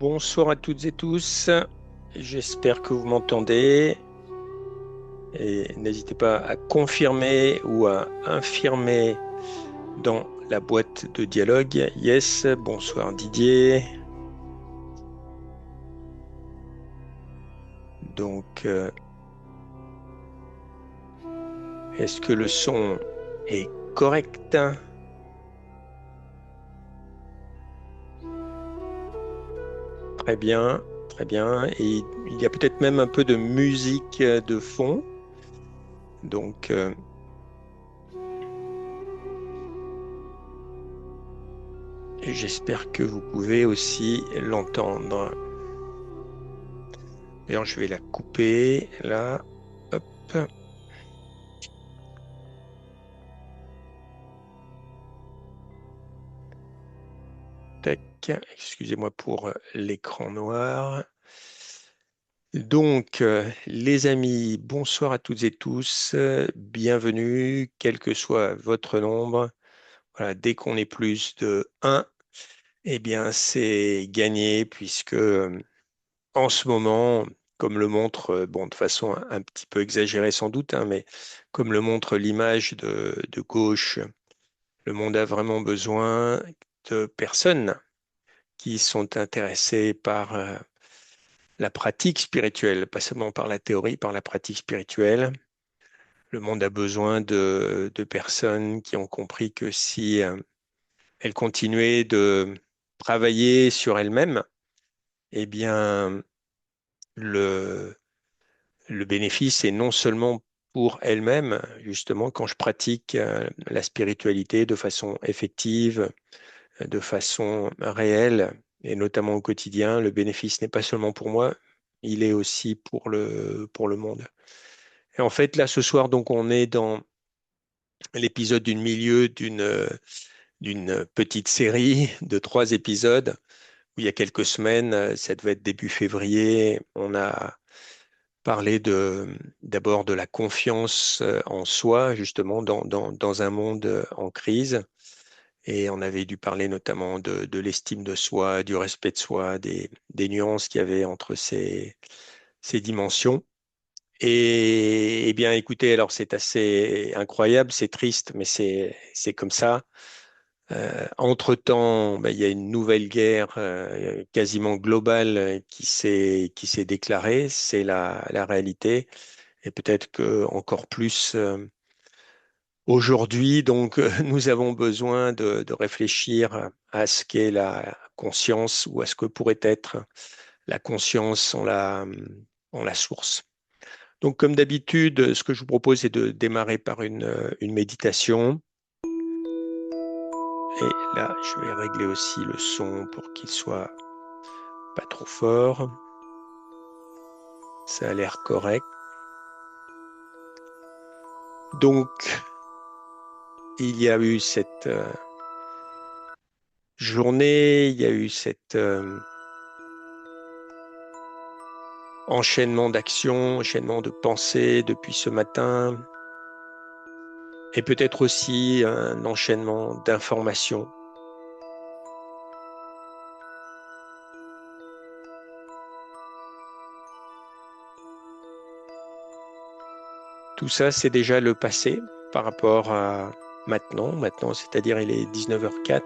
Bonsoir à toutes et tous, j'espère que vous m'entendez et n'hésitez pas à confirmer ou à infirmer dans la boîte de dialogue. Yes, bonsoir Didier. Donc, est-ce que le son est correct? Très bien, très bien. Et il y a peut-être même un peu de musique de fond. Donc, j'espère que vous pouvez aussi l'entendre. D'ailleurs, je vais la couper là. Hop. Tac. Excusez-moi pour l'écran noir. Donc, les amis, bonsoir à toutes et tous. Bienvenue, quel que soit votre nombre. Voilà, dès qu'on est plus de un, eh bien, c'est gagné puisque en ce moment, comme le montre, bon, de façon un petit peu exagérée sans doute, hein, mais comme le montre l'image de gauche, le monde a vraiment besoin de personnes qui sont intéressés par la pratique spirituelle, pas seulement par la théorie, par la pratique spirituelle. Le monde a besoin de personnes qui ont compris que si elles continuaient de travailler sur elles-mêmes, eh bien, le, le bénéfice est non seulement pour elles-mêmes, justement, quand je pratique la spiritualité de façon effective, de façon réelle, et notamment au quotidien, le bénéfice n'est pas seulement pour moi, il est aussi pour le monde. Et en fait, là, ce soir, donc, on est dans l'épisode du milieu d'une petite série de 3 épisodes où il y a quelques semaines, ça devait être début février, on a parlé d'abord de la confiance en soi, justement, dans un monde en crise. Et on avait dû parler notamment de l'estime de soi, du respect de soi, des nuances qu'il y avait entre ces dimensions. Et, eh bien, écoutez, alors c'est assez incroyable, c'est triste, mais c'est comme ça. Entre-temps, ben, il y a une nouvelle guerre quasiment globale qui s'est déclarée, c'est la réalité. Et peut-être que encore plus aujourd'hui, donc, nous avons besoin de réfléchir à ce qu'est la conscience ou à ce que pourrait être la conscience en la source. Donc, comme d'habitude, ce que je vous propose, c'est de démarrer par une méditation. Et là, je vais régler aussi le son pour qu'il soit pas trop fort. Ça a l'air correct. Donc, il y a eu cette journée, il y a eu cet enchaînement d'actions, enchaînement de pensées depuis ce matin, et peut-être aussi un enchaînement d'informations. Tout ça, c'est déjà le passé par rapport à maintenant. Maintenant, c'est-à-dire il est 19h04.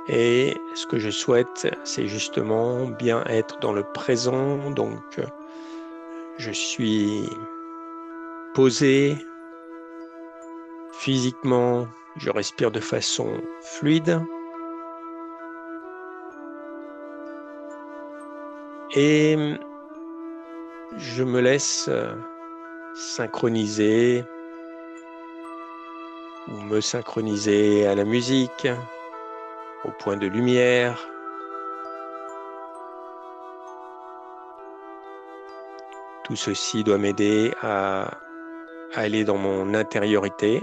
Et ce que je souhaite, c'est justement bien être dans le présent. Donc, je suis posé physiquement, je respire de façon fluide et je me laisse synchroniser ou me synchroniser à la musique, au point de lumière. Tout ceci doit m'aider à aller dans mon intériorité.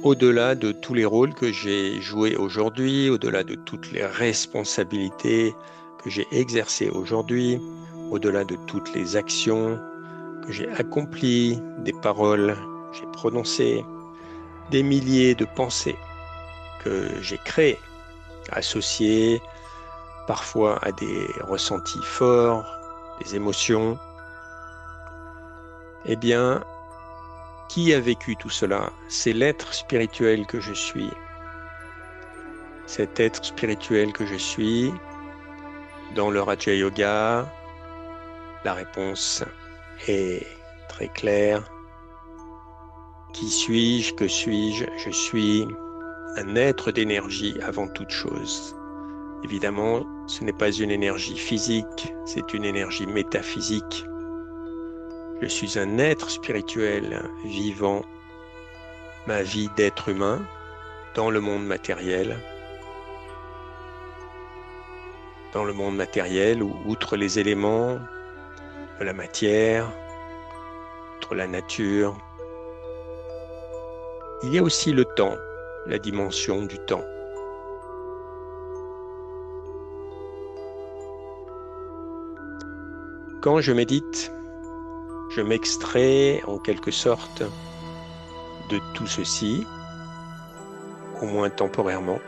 Au-delà de tous les rôles que j'ai joués aujourd'hui, au-delà de toutes les responsabilités que j'ai exercées aujourd'hui, au-delà de toutes les actions que j'ai accomplies, des paroles que j'ai prononcées, des milliers de pensées que j'ai créées, associées parfois à des ressentis forts, des émotions, eh bien, qui a vécu tout cela? C'est l'être spirituel que je suis. Cet être spirituel que je suis, dans le Raja Yoga, la réponse est très claire. Qui suis-je? Que suis-je? Je suis un être d'énergie avant toute chose. Évidemment, ce n'est pas une énergie physique, c'est une énergie métaphysique. Je suis un être spirituel vivant ma vie d'être humain dans le monde matériel. Dans le monde matériel où, outre les éléments de la matière, outre la nature, il y a aussi le temps, la dimension du temps. Quand je médite, je m'extrais en quelque sorte de tout ceci, au moins temporairement,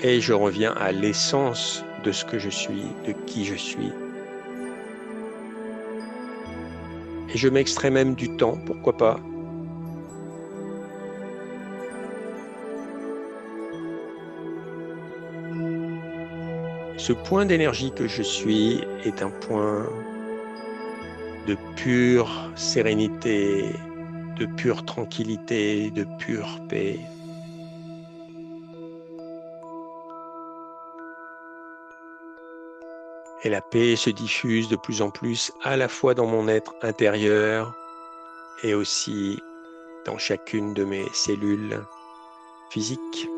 et je reviens à l'essence de ce que je suis, de qui je suis. Et je m'extrais même du temps, pourquoi pas. Ce point d'énergie que je suis est un point de pure sérénité, de pure tranquillité, de pure paix. Et la paix se diffuse de plus en plus à la fois dans mon être intérieur et aussi dans chacune de mes cellules physiques.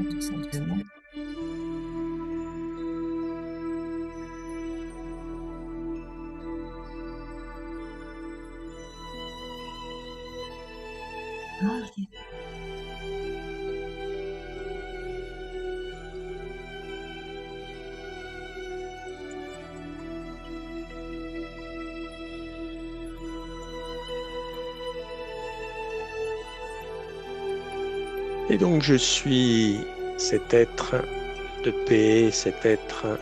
Tout simplement. Ah, ok. Et donc je suis cet être de paix, cet être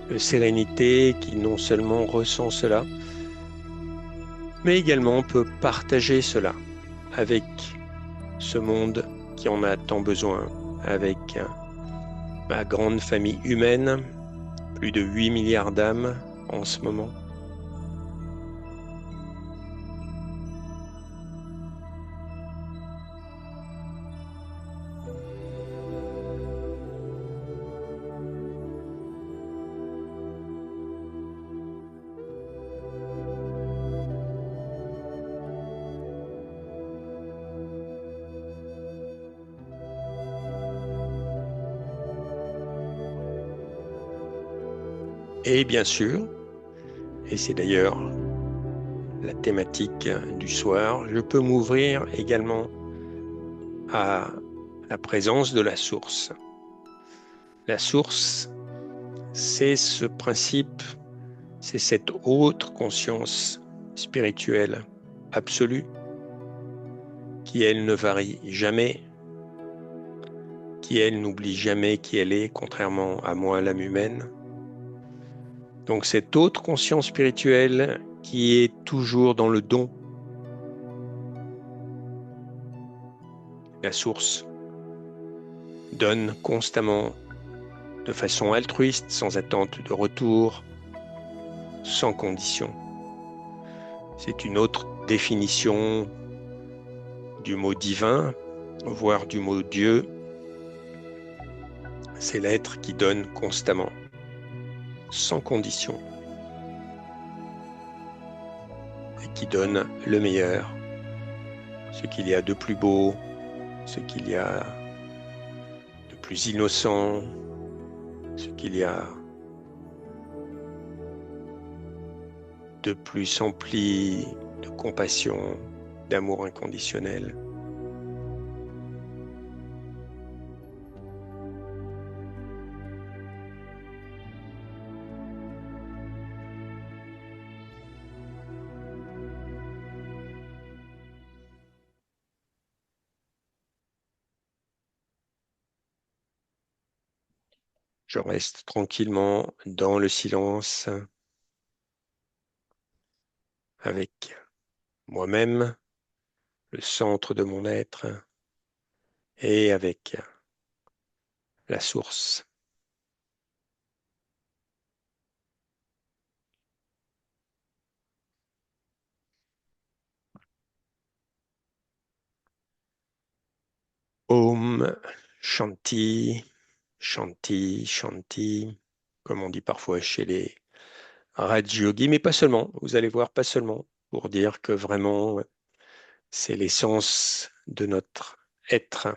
de sérénité qui non seulement ressent cela, mais également peut partager cela avec ce monde qui en a tant besoin, avec ma grande famille humaine, plus de 8 milliards d'âmes en ce moment. Et bien sûr, et c'est d'ailleurs la thématique du soir, je peux m'ouvrir également à la présence de la source. La source, c'est ce principe, c'est cette haute conscience spirituelle absolue qui, elle, ne varie jamais, qui, elle, n'oublie jamais qui elle est, contrairement à moi, l'âme humaine. Donc cette haute conscience spirituelle qui est toujours dans le don. La source donne constamment de façon altruiste, sans attente de retour, sans condition. C'est une autre définition du mot divin, voire du mot Dieu. C'est l'être qui donne constamment, sans condition, et qui donne le meilleur ce qu'il y a de plus beau, ce qu'il y a de plus innocent, ce qu'il y a de plus empli de compassion, d'amour inconditionnel. Je reste tranquillement dans le silence avec moi-même, le centre de mon être, et avec la source. Om Shanti, Shanti, Shanti, comme on dit parfois chez les Raj Yogi, mais pas seulement. Vous allez voir, pas seulement, pour dire que vraiment, c'est l'essence de notre être.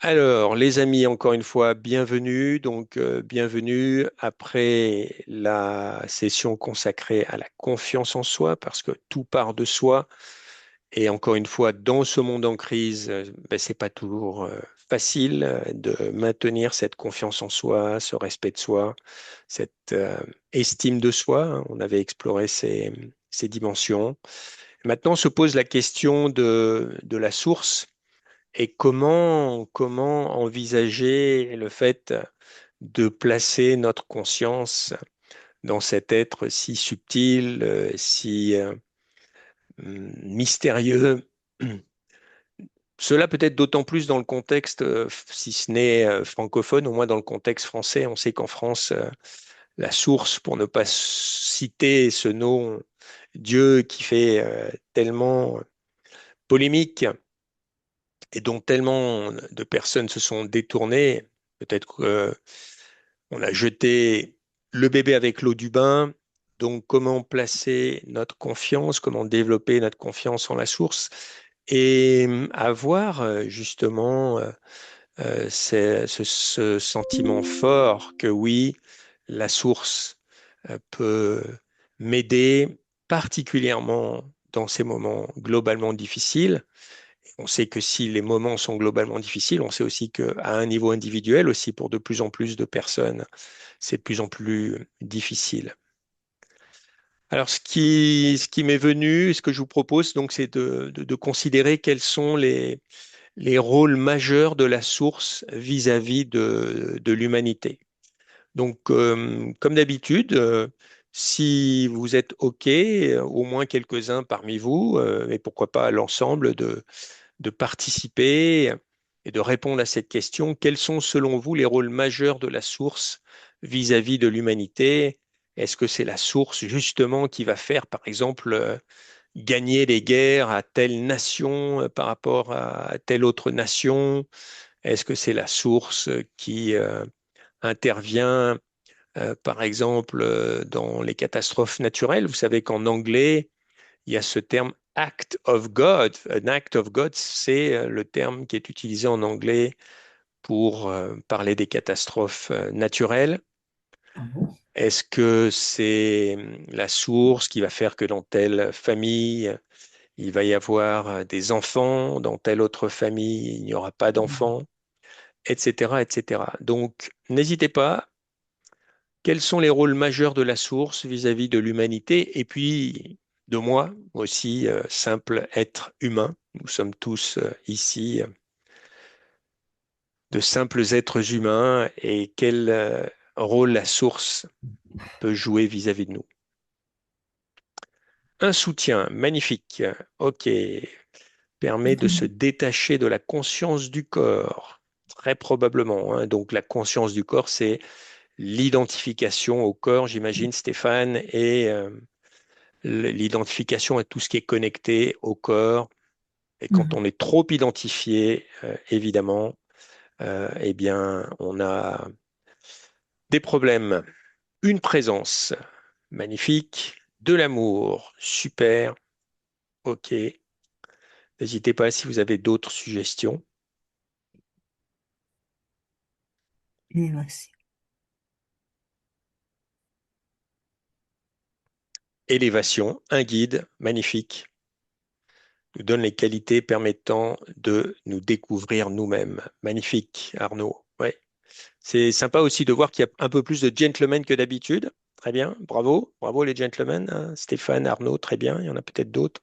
Alors, les amis, encore une fois, bienvenue. Donc, bienvenue après la session consacrée à la confiance en soi, parce que tout part de soi. Et encore une fois, dans ce monde en crise, ben, c'est pas toujours facile de maintenir cette confiance en soi, ce respect de soi, cette estime de soi, hein. On avait exploré ces dimensions. Maintenant se pose la question de la source et comment envisager le fait de placer notre conscience dans cet être si subtil, si mystérieux. Cela peut être d'autant plus dans le contexte, si ce n'est francophone, au moins dans le contexte français. On sait qu'en France, la source, pour ne pas citer ce nom, Dieu qui fait tellement polémique et dont tellement de personnes se sont détournées, peut-être qu'on a jeté le bébé avec l'eau du bain. Donc, comment placer notre confiance, comment développer notre confiance en la source et avoir justement ce sentiment fort que oui, la source peut m'aider particulièrement dans ces moments globalement difficiles. On sait que si les moments sont globalement difficiles, on sait aussi qu'à un niveau individuel aussi, pour de plus en plus de personnes, c'est de plus en plus difficile. Alors, ce qui m'est venu, ce que je vous propose, donc, c'est de considérer quels sont les rôles majeurs de la source vis-à-vis de l'humanité. Donc, comme d'habitude, si vous êtes OK, au moins quelques-uns parmi vous, et pourquoi pas l'ensemble, de participer et de répondre à cette question, quels sont selon vous les rôles majeurs de la source vis-à-vis de l'humanité? Est-ce que c'est la source justement qui va faire, par exemple, gagner les guerres à telle nation par rapport à telle autre nation? Est-ce que c'est la source qui intervient, par exemple, dans les catastrophes naturelles? Vous savez qu'en anglais, il y a ce terme act of God. An act of God, c'est le terme qui est utilisé en anglais pour parler des catastrophes naturelles. Ah bon? Est-ce que c'est la source qui va faire que dans telle famille, il va y avoir des enfants, dans telle autre famille, il n'y aura pas d'enfants, etc., etc. Donc, n'hésitez pas. Quels sont les rôles majeurs de la source vis-à-vis de l'humanité et puis de moi aussi, simple être humain. Nous sommes tous ici de simples êtres humains et quel rôle la source peut jouer vis-à-vis de nous. Un soutien magnifique, ok, permet de se détacher de la conscience du corps, très probablement, hein. Donc la conscience du corps, c'est l'identification au corps, j'imagine, Stéphane, et l'identification à tout ce qui est connecté au corps. Et quand Mhm. on est trop identifié, évidemment, eh bien, on a des problèmes. Une présence magnifique, de l'amour, super, ok. N'hésitez pas si vous avez d'autres suggestions. Élévation. Élévation, un guide magnifique, nous donne les qualités permettant de nous découvrir nous-mêmes. Magnifique, Arnaud. Ouais. C'est sympa aussi de voir qu'il y a un peu plus de gentlemen que d'habitude. Très bien, bravo, bravo les gentlemen, hein. Stéphane, Arnaud, très bien, il y en a peut-être d'autres.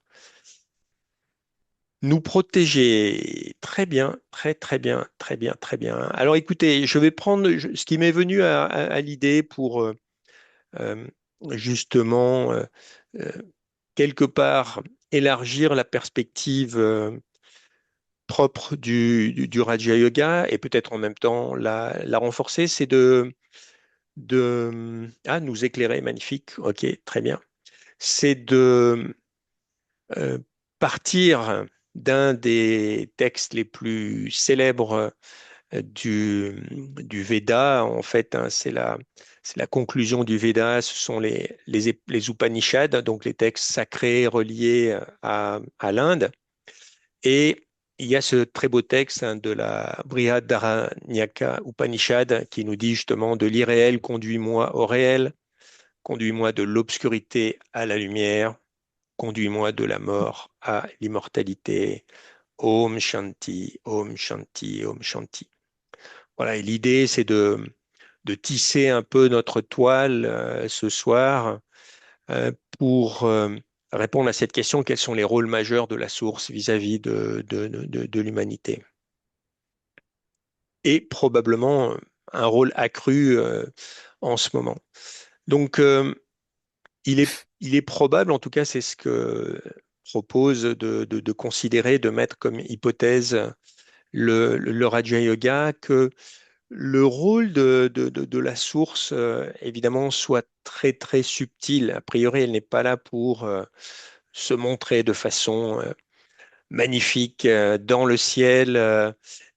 Nous protéger, très bien, très très bien, très bien, très bien. Alors écoutez, je vais prendre ce qui m'est venu à l'idée pour euh, justement euh, quelque part élargir la perspective propre du Raja Yoga et peut-être en même temps la renforcer, c'est de nous éclairer, magnifique, ok, très bien. C'est de euh, partir d'un des textes les plus célèbres du Veda. En fait, hein, c'est la conclusion du Veda. Ce sont les Upanishads, donc les textes sacrés reliés à l'Inde. Et il y a ce très beau texte, hein, de la Brihadaranyaka Upanishad qui nous dit justement de l'irréel, conduis-moi au réel, conduis-moi de l'obscurité à la lumière, conduis-moi de la mort à l'immortalité. Om Shanti, Om Shanti, Om Shanti. Voilà, et l'idée, c'est de tisser un peu notre toile ce soir pour répondre à cette question, quels sont les rôles majeurs de la source vis-à-vis de l'humanité? Et probablement un rôle accru en ce moment. Donc, il est probable, en tout cas, c'est ce que propose de considérer, de mettre comme hypothèse le Raja Yoga, que le rôle de la source, évidemment, soit très, très subtil. A priori, elle n'est pas là pour se montrer de façon magnifique dans le ciel.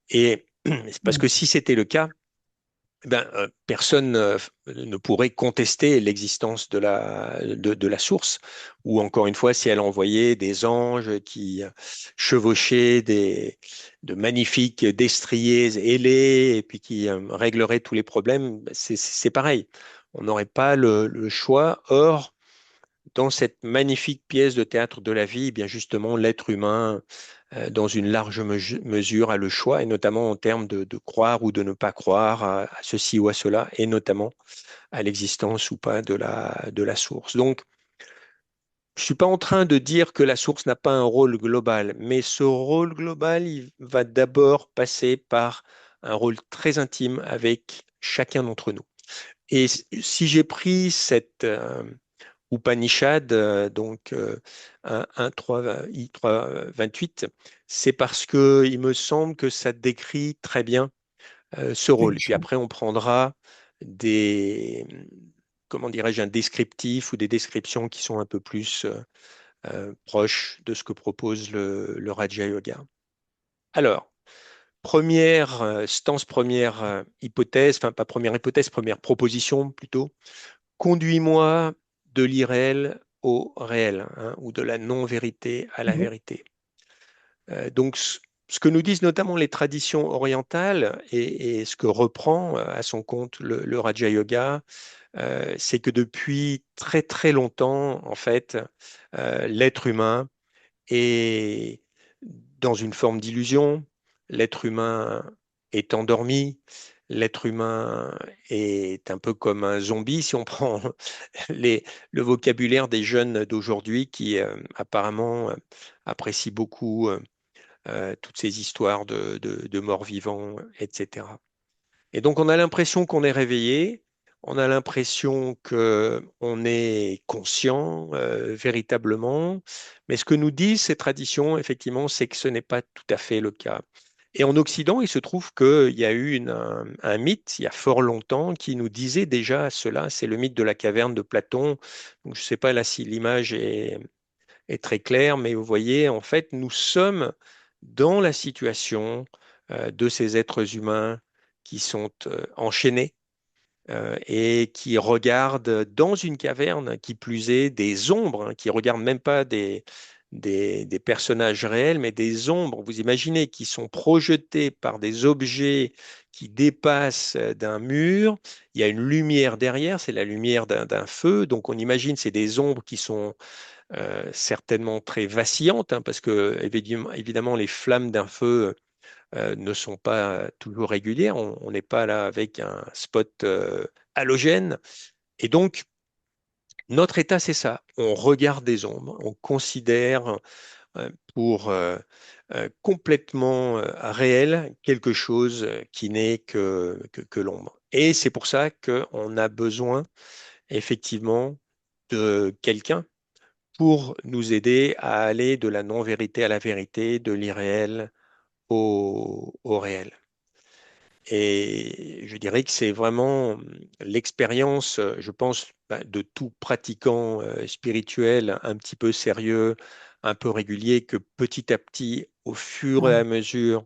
Et c'est parce que Mm. si c'était le cas, ben, personne ne pourrait contester l'existence de la source, ou encore une fois, si elle envoyait des anges qui chevauchaient de magnifiques destriers ailés et puis qui régleraient tous les problèmes, ben, c'est pareil. On n'aurait pas le choix. Or, dans cette magnifique pièce de théâtre de la vie, eh bien justement, l'être humain, dans une large mesure, a le choix, et notamment en termes de croire ou de ne pas croire à ceci ou à cela, et notamment à l'existence ou pas de la source. Donc, je ne suis pas en train de dire que la source n'a pas un rôle global, mais ce rôle global, il va d'abord passer par un rôle très intime avec chacun d'entre nous. Et si j'ai pris cette Upanishad, donc 1, 3, I3, 28, c'est parce que il me semble que ça décrit très bien ce rôle. Et puis Upanishad. après, on prendra des, comment dirais-je, un descriptif ou des descriptions qui sont un peu plus proches de ce que propose le Raja Yoga. Alors, première stance, première hypothèse, enfin pas première hypothèse, première proposition plutôt. Conduis-moi de l'irréel au réel, hein, ou de la non-vérité à la Mhm. vérité. Donc, ce que nous disent notamment les traditions orientales et ce que reprend à son compte le Raja Yoga, c'est que depuis très très longtemps, en fait, l'être humain est dans une forme d'illusion, l'être humain est endormi, l'être humain est un peu comme un zombie, si on prend les- le vocabulaire des jeunes d'aujourd'hui qui apparemment apprécient beaucoup toutes ces histoires de morts vivants, etc. Et donc on a l'impression qu'on est réveillé, on a l'impression qu'on est conscient véritablement, mais ce que nous disent ces traditions, effectivement, c'est que ce n'est pas tout à fait le cas. Et en Occident, il se trouve qu'il y a eu un mythe, il y a fort longtemps, qui nous disait déjà cela, c'est le mythe de la caverne de Platon. Donc, je ne sais pas là si l'image est très claire, mais vous voyez, en fait, nous sommes dans la situation de ces êtres humains qui sont enchaînés et qui regardent dans une caverne, qui plus est, des ombres, hein, qui regardent même pas des personnages réels, mais des ombres, vous imaginez, qui sont projetées par des objets qui dépassent d'un mur. Il y a une lumière derrière, c'est la lumière d'un feu. Donc on imagine c'est des ombres qui sont certainement très vacillantes, hein, parce que évidemment les flammes d'un feu ne sont pas toujours régulières. On n'est pas là avec un spot halogène. Et donc, notre état, c'est ça. On regarde des ombres, on considère pour complètement réel quelque chose qui n'est que l'ombre. Et c'est pour ça qu'on a besoin effectivement de quelqu'un pour nous aider à aller de la non-vérité à la vérité, de l'irréel au réel. Et je dirais que c'est vraiment l'expérience, je pense, bah, de tout pratiquant spirituel un petit peu sérieux, un peu régulier, que petit à petit, au fur et à Ouais. mesure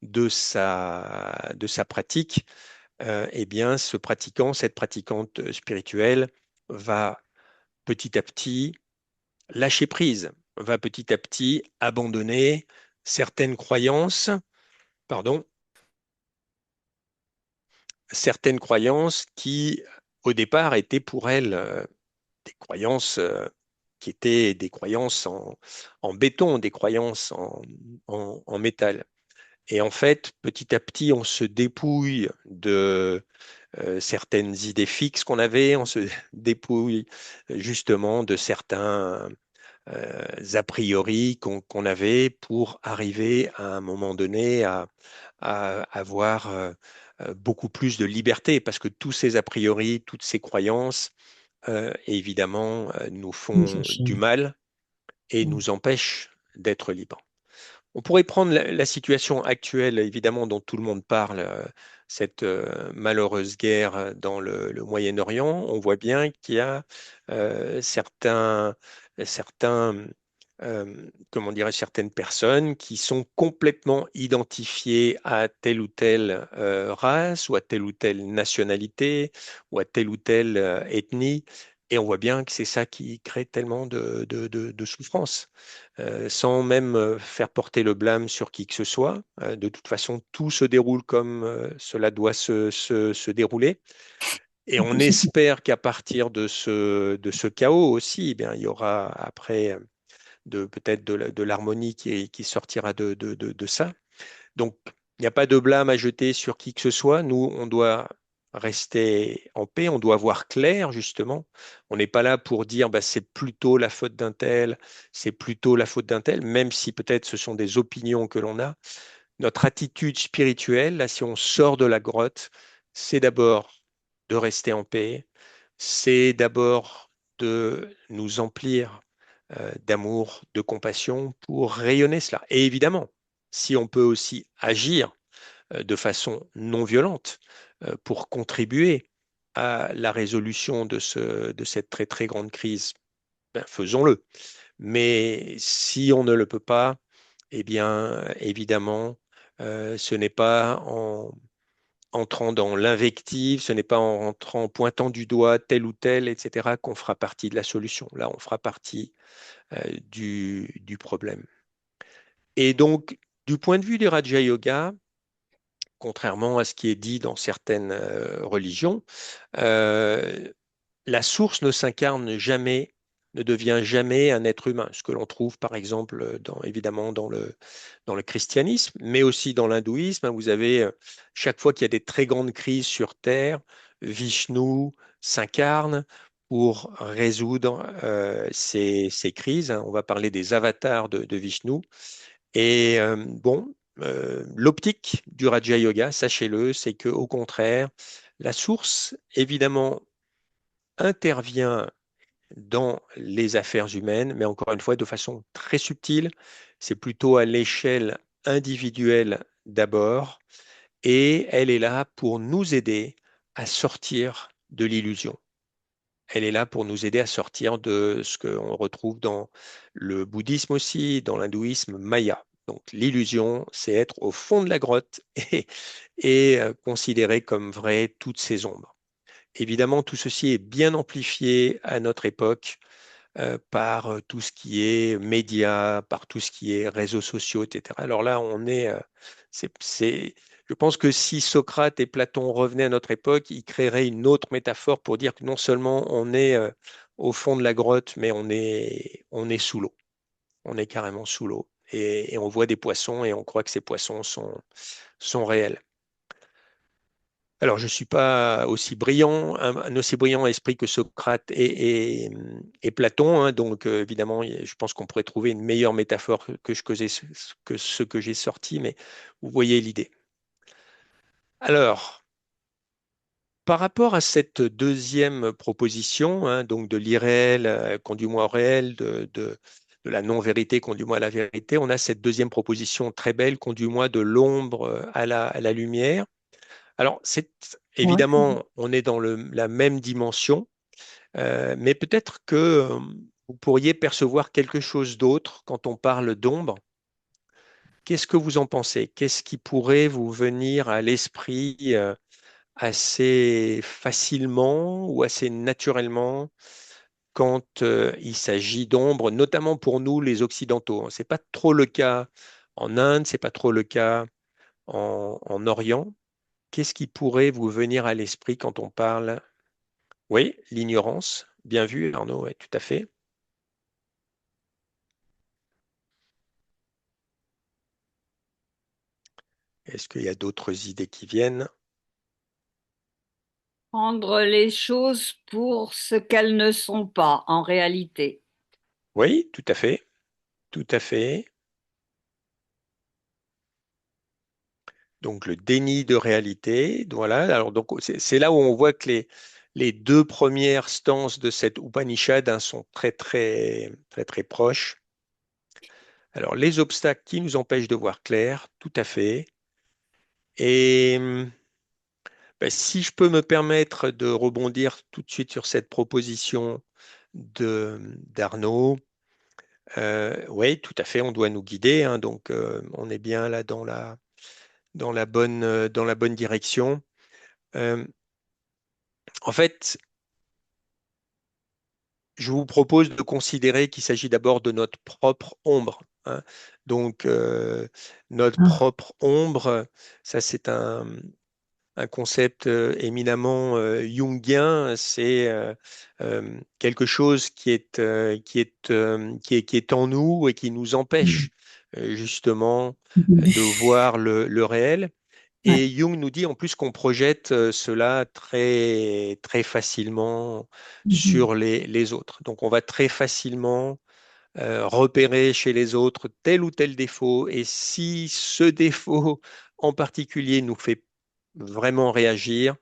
de sa pratique, eh bien, ce pratiquant, cette pratiquante spirituelle va petit à petit lâcher prise, va petit à petit abandonner certaines croyances, pardon, certaines croyances qui, au départ, étaient pour elle des croyances qui étaient des croyances en béton, des croyances en métal. Et en fait, petit à petit, on se dépouille de certaines idées fixes qu'on avait, on se dépouille justement de certains a priori qu'on avait pour arriver à un moment donné à avoir beaucoup plus de liberté, parce que tous ces a priori, toutes ces croyances, évidemment, nous Oui, ça, font du mal et nous empêchent d'être libres. On pourrait prendre la situation actuelle, évidemment, dont tout le monde parle, cette malheureuse guerre dans le Moyen-Orient. On voit bien qu'il y a certains, comment dirais certaines personnes qui sont complètement identifiées à telle ou telle race, ou à telle ou telle nationalité, ou à telle ou telle ethnie. Et on voit bien que c'est ça qui crée tellement de souffrance sans même faire porter le blâme sur qui que ce soit. De toute façon, tout se déroule comme cela doit se dérouler. Et on espère qu'à partir de ce chaos aussi, eh bien, il y aura après peut-être de l'harmonie qui sortira de ça. Donc, il n'y a pas de blâme à jeter sur qui que ce soit. Nous, on doit rester en paix, on doit voir clair, justement. On n'est pas là pour dire bah, c'est plutôt la faute d'un tel, c'est plutôt la faute d'un tel, même si peut-être ce sont des opinions que l'on a. Notre attitude spirituelle, là, si on sort de la grotte, c'est d'abord de rester en paix, c'est d'abord de nous emplir d'amour, de compassion pour rayonner cela. Et évidemment, si on peut aussi agir de façon non violente pour contribuer à la résolution de cette très très grande crise, ben, faisons-le. Mais si on ne le peut pas, eh bien évidemment, ce n'est pas en entrant dans l'invective, ce n'est pas en rentrant, en pointant du doigt tel ou tel, etc., qu'on fera partie de la solution. Là, on fera partie du problème. Et donc, du point de vue du Raja Yoga, contrairement à ce qui est dit dans certaines religions, euh, la source ne s'incarne jamais, ne devient jamais un être humain, ce que l'on trouve par exemple évidemment dans le christianisme, mais aussi dans l'hindouisme. Vous avez chaque fois qu'il y a des très grandes crises sur Terre, Vishnu s'incarne pour résoudre ces crises. On va parler des avatars de Vishnu. Et bon, l'optique du Raja Yoga, sachez-le, c'est que au contraire, la source, évidemment, intervient dans les affaires humaines, mais encore une fois, de façon très subtile. C'est plutôt à l'échelle individuelle d'abord, et elle est là pour nous aider à sortir de l'illusion. Elle est là pour nous aider à sortir de ce qu'on retrouve dans le bouddhisme aussi, dans l'hindouisme maya. Donc l'illusion, c'est être au fond de la grotte et considérer comme vrai toutes ces ombres. Évidemment, tout ceci est bien amplifié à notre époque par tout ce qui est médias, par tout ce qui est réseaux sociaux, etc. Alors là, je pense que si Socrate et Platon revenaient à notre époque, ils créeraient une autre métaphore pour dire que non seulement on est au fond de la grotte, mais on est sous l'eau. On est carrément sous l'eau. Et on voit des poissons et on croit que ces poissons sont réels. Alors, je ne suis pas aussi brillant, un aussi brillant esprit que Socrate et Platon, hein, donc évidemment, je pense qu'on pourrait trouver une meilleure métaphore que ce que j'ai sorti, mais vous voyez l'idée. Alors, par rapport à cette deuxième proposition, hein, donc de l'irréel conduit-moi au réel, de la non-vérité conduit-moi à la vérité, on a cette deuxième proposition très belle, conduit-moi de l'ombre à la lumière. Alors, c'est Ouais. évidemment, on est dans la même dimension, mais peut-être que vous pourriez percevoir quelque chose d'autre quand on parle d'ombre. Qu'est-ce que vous en pensez? Qu'est-ce qui pourrait vous venir à l'esprit assez facilement ou assez naturellement quand il s'agit d'ombre, notamment pour nous, les Occidentaux? C'est pas trop le cas en Inde, c'est pas trop le cas en Orient. Qu'est-ce qui pourrait vous venir à l'esprit quand on parle? Oui, l'ignorance. Bien vu, Arnaud, oui, tout à fait. Est-ce qu'il y a d'autres idées qui viennent? Prendre les choses pour ce qu'elles ne sont pas en réalité. Oui, tout à fait, tout à fait. Donc le déni de réalité, voilà. Alors donc c'est là où on voit que les deux premières stances de cette Upanishad, hein, sont très très très très proches. Alors les obstacles qui nous empêchent de voir clair, tout à fait. Et ben, si je peux me permettre de rebondir tout de suite sur cette proposition d'Arnaud, oui, tout à fait, on doit nous guider, hein, donc on est bien là dans la bonne direction. Euh, En fait, je vous propose de considérer qu'il s'agit d'abord de notre propre ombre, hein. Donc, notre Ah. propre ombre, ça c'est un concept éminemment jungien. C'est quelque chose qui est en nous et qui nous empêche justement de voir le réel. Ouais. Et Jung nous dit en plus qu'on projette cela très, très facilement Mhm. sur les autres. Donc on va très facilement repérer chez les autres tel ou tel défaut. Et si ce défaut en particulier nous fait vraiment réagir,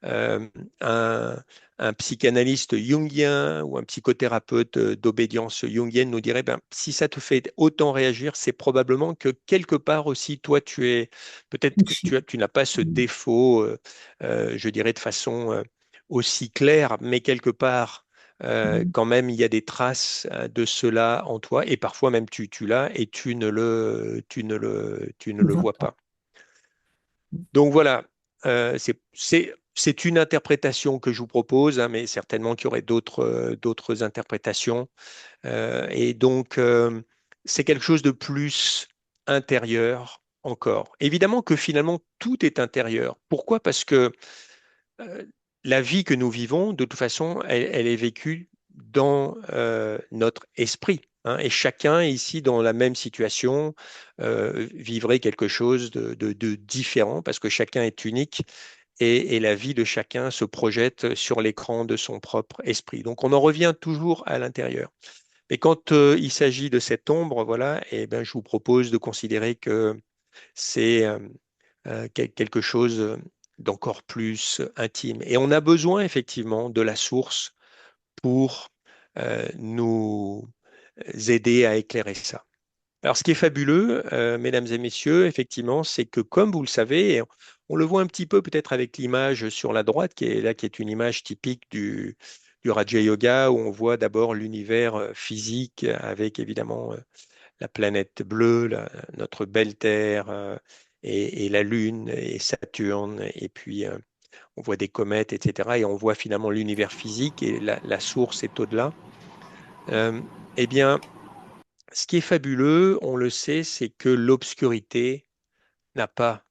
euh, un, un psychanalyste jungien ou un psychothérapeute d'obédience jungienne nous dirait, ben, si ça te fait autant réagir, c'est probablement que quelque part aussi, toi, peut-être que tu n'as pas ce défaut, je dirais de façon aussi claire, mais quelque part, quand même, il y a des traces de cela en toi, et parfois même tu l'as et tu ne On le voit vois pas. pas. Donc voilà, c'est une interprétation que je vous propose, hein, mais certainement qu'il y aurait d'autres interprétations. Et donc, c'est quelque chose de plus intérieur encore. Évidemment que finalement, tout est intérieur. Pourquoi? Parce que euh, la vie que nous vivons, de toute façon, elle est vécue dans notre esprit, hein, et chacun ici, dans la même situation, vivrait quelque chose de différent parce que chacun est unique et la vie de chacun se projette sur l'écran de son propre esprit. Donc, on en revient toujours à l'intérieur. Mais quand il s'agit de cette ombre, voilà, eh ben, je vous propose de considérer que c'est quelque chose d'encore plus intime. Et on a besoin effectivement de la source pour nous aider à éclairer ça. Alors, ce qui est fabuleux, mesdames et messieurs, effectivement, c'est que comme vous le savez, et on le voit un petit peu peut-être avec l'image sur la droite, qui est là, qui est une image typique du Raja Yoga, où on voit d'abord l'univers physique avec évidemment la planète bleue, notre belle Terre, et la Lune et Saturne, et puis on voit des comètes, etc. Et on voit finalement l'univers physique et la source est au-delà. Euh, eh bien, ce qui est fabuleux, on le sait, c'est que l'obscurité n'a pas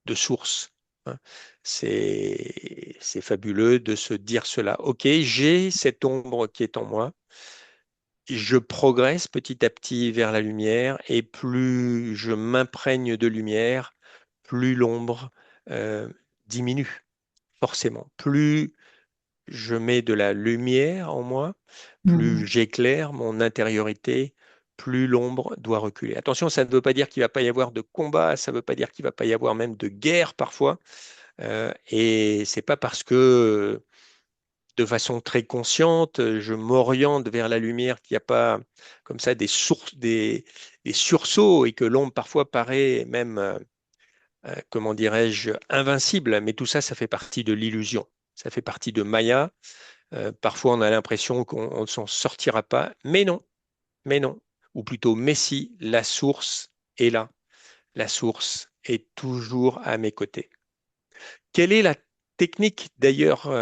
de source, hein. C'est fabuleux de se dire cela. OK, j'ai cette ombre qui est en moi. Je progresse petit à petit vers la lumière et plus je m'imprègne de lumière, plus l'ombre euh, diminue, forcément. Plus je mets de la lumière en moi, plus Mhm. j'éclaire mon intériorité, plus l'ombre doit reculer. Attention, ça ne veut pas dire qu'il ne va pas y avoir de combat, ça ne veut pas dire qu'il ne va pas y avoir même de guerre parfois. Et c'est pas parce que de façon très consciente, je m'oriente vers la lumière qu'il n'y a pas comme ça des sources, des sursauts et que l'ombre parfois paraît même, comment dirais-je, invincible. Mais tout ça, ça fait partie de l'illusion. Ça fait partie de Maya. Parfois, on a l'impression qu'on ne s'en sortira pas, mais non, mais non. Ou plutôt, mais si, la source est là. La source est toujours à mes côtés. Quelle est la technique d'ailleurs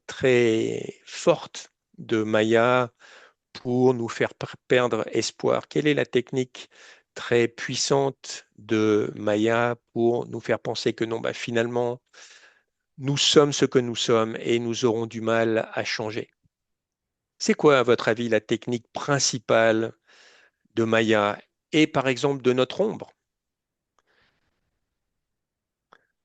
très forte de Maya pour nous faire perdre espoir? Quelle est la technique très puissante de Maya pour nous faire penser que non, bah, finalement, nous sommes ce que nous sommes et nous aurons du mal à changer? C'est quoi, à votre avis, la technique principale de Maya et par exemple de notre ombre?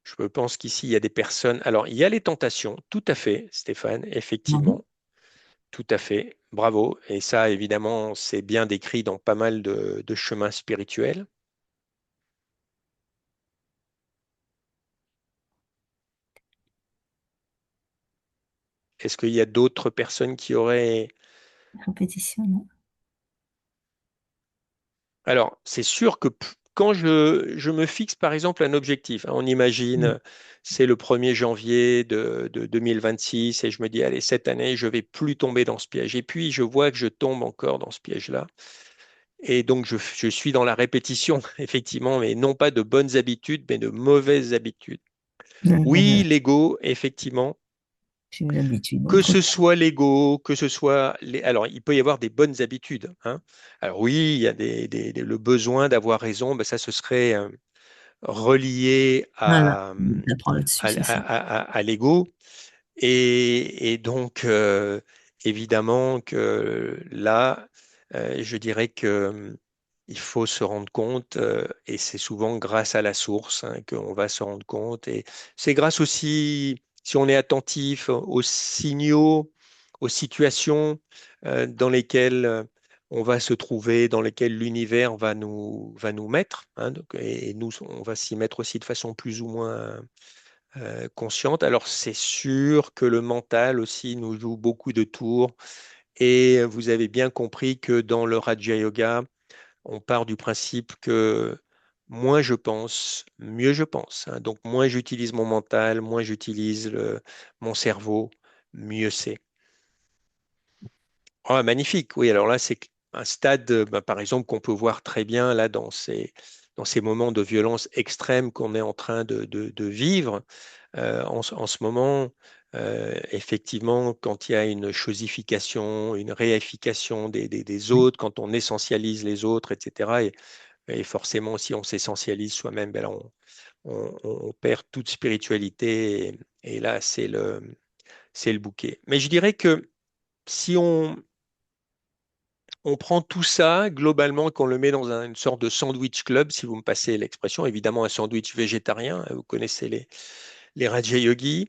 Je pense qu'ici, il y a des personnes. Alors, il y a les tentations, tout à fait, Stéphane, Mhm. effectivement. Tout à fait, bravo. Et ça, évidemment, c'est bien décrit dans pas mal de chemins spirituels. Est-ce qu'il y a d'autres personnes qui auraient... Répétition, non? Alors, c'est sûr que quand je me fixe, par exemple, un objectif, hein, on Mhm. imagine, c'est le 1er janvier de 2026 et je me dis, allez, cette année, je vais plus tomber dans ce piège. Et puis, je vois que je tombe encore dans ce piège-là. Et donc, je suis dans la répétition, effectivement, mais non pas de bonnes habitudes, mais de mauvaises habitudes. Oui, Voilà, l'ego, effectivement. j'ai eu l'habitude. Que Autre ce chose. soit l'ego, que ce soit les... Alors, il peut y avoir des bonnes habitudes, hein. Alors oui, il y a le besoin d'avoir raison, ben ça, ce serait relié Voilà, j'apprends là-dessus, à, c'est ça. à l'ego. Et donc, évidemment que là, je dirais que il faut se rendre compte, et c'est souvent grâce à la source hein, qu'on va se rendre compte. Et c'est grâce aussi, si on est attentif aux signaux, aux situations dans lesquelles on va se trouver, dans lesquelles l'univers va nous mettre, hein, et nous, on va s'y mettre aussi de façon plus ou moins consciente. Alors c'est sûr que le mental aussi nous joue beaucoup de tours et vous avez bien compris que dans le Raja Yoga, on part du principe que moins je pense, mieux je pense, hein. Donc moins j'utilise mon mental, moins j'utilise mon cerveau, mieux c'est. Oh, magnifique, oui, alors là c'est un stade, bah, par exemple, qu'on peut voir très bien là dans ces moments de violence extrême qu'on est en train de vivre. En ce moment, effectivement, quand il y a une chosification, une réification des Oui. autres, quand on essentialise les autres, etc., et forcément, si on s'essentialise soi-même, ben là, on perd toute spiritualité, et là, c'est le bouquet. Mais je dirais que si on prend tout ça globalement et qu'on le met dans une sorte de sandwich club, si vous me passez l'expression, évidemment un sandwich végétarien, vous connaissez les Raja Yogis.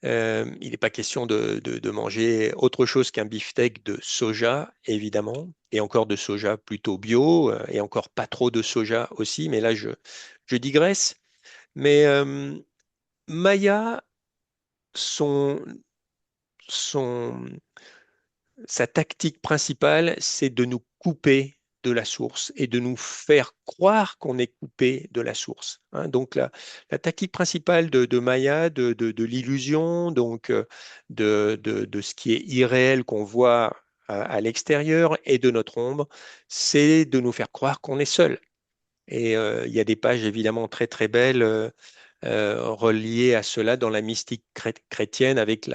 Il n'est pas question de manger autre chose qu'un beefsteak de soja, évidemment, et encore de soja plutôt bio, et encore pas trop de soja aussi, mais là, je digresse. Mais Maya, son, son, sa tactique principale, c'est de nous couper de la source et de nous faire croire qu'on est coupé de la source, hein. Donc la tactique principale de Maya, de l'illusion, donc de ce qui est irréel qu'on voit à l'extérieur et de notre ombre, c'est de nous faire croire qu'on est seul. Et il y a des pages évidemment très très belles reliées à cela dans la mystique chrétienne avec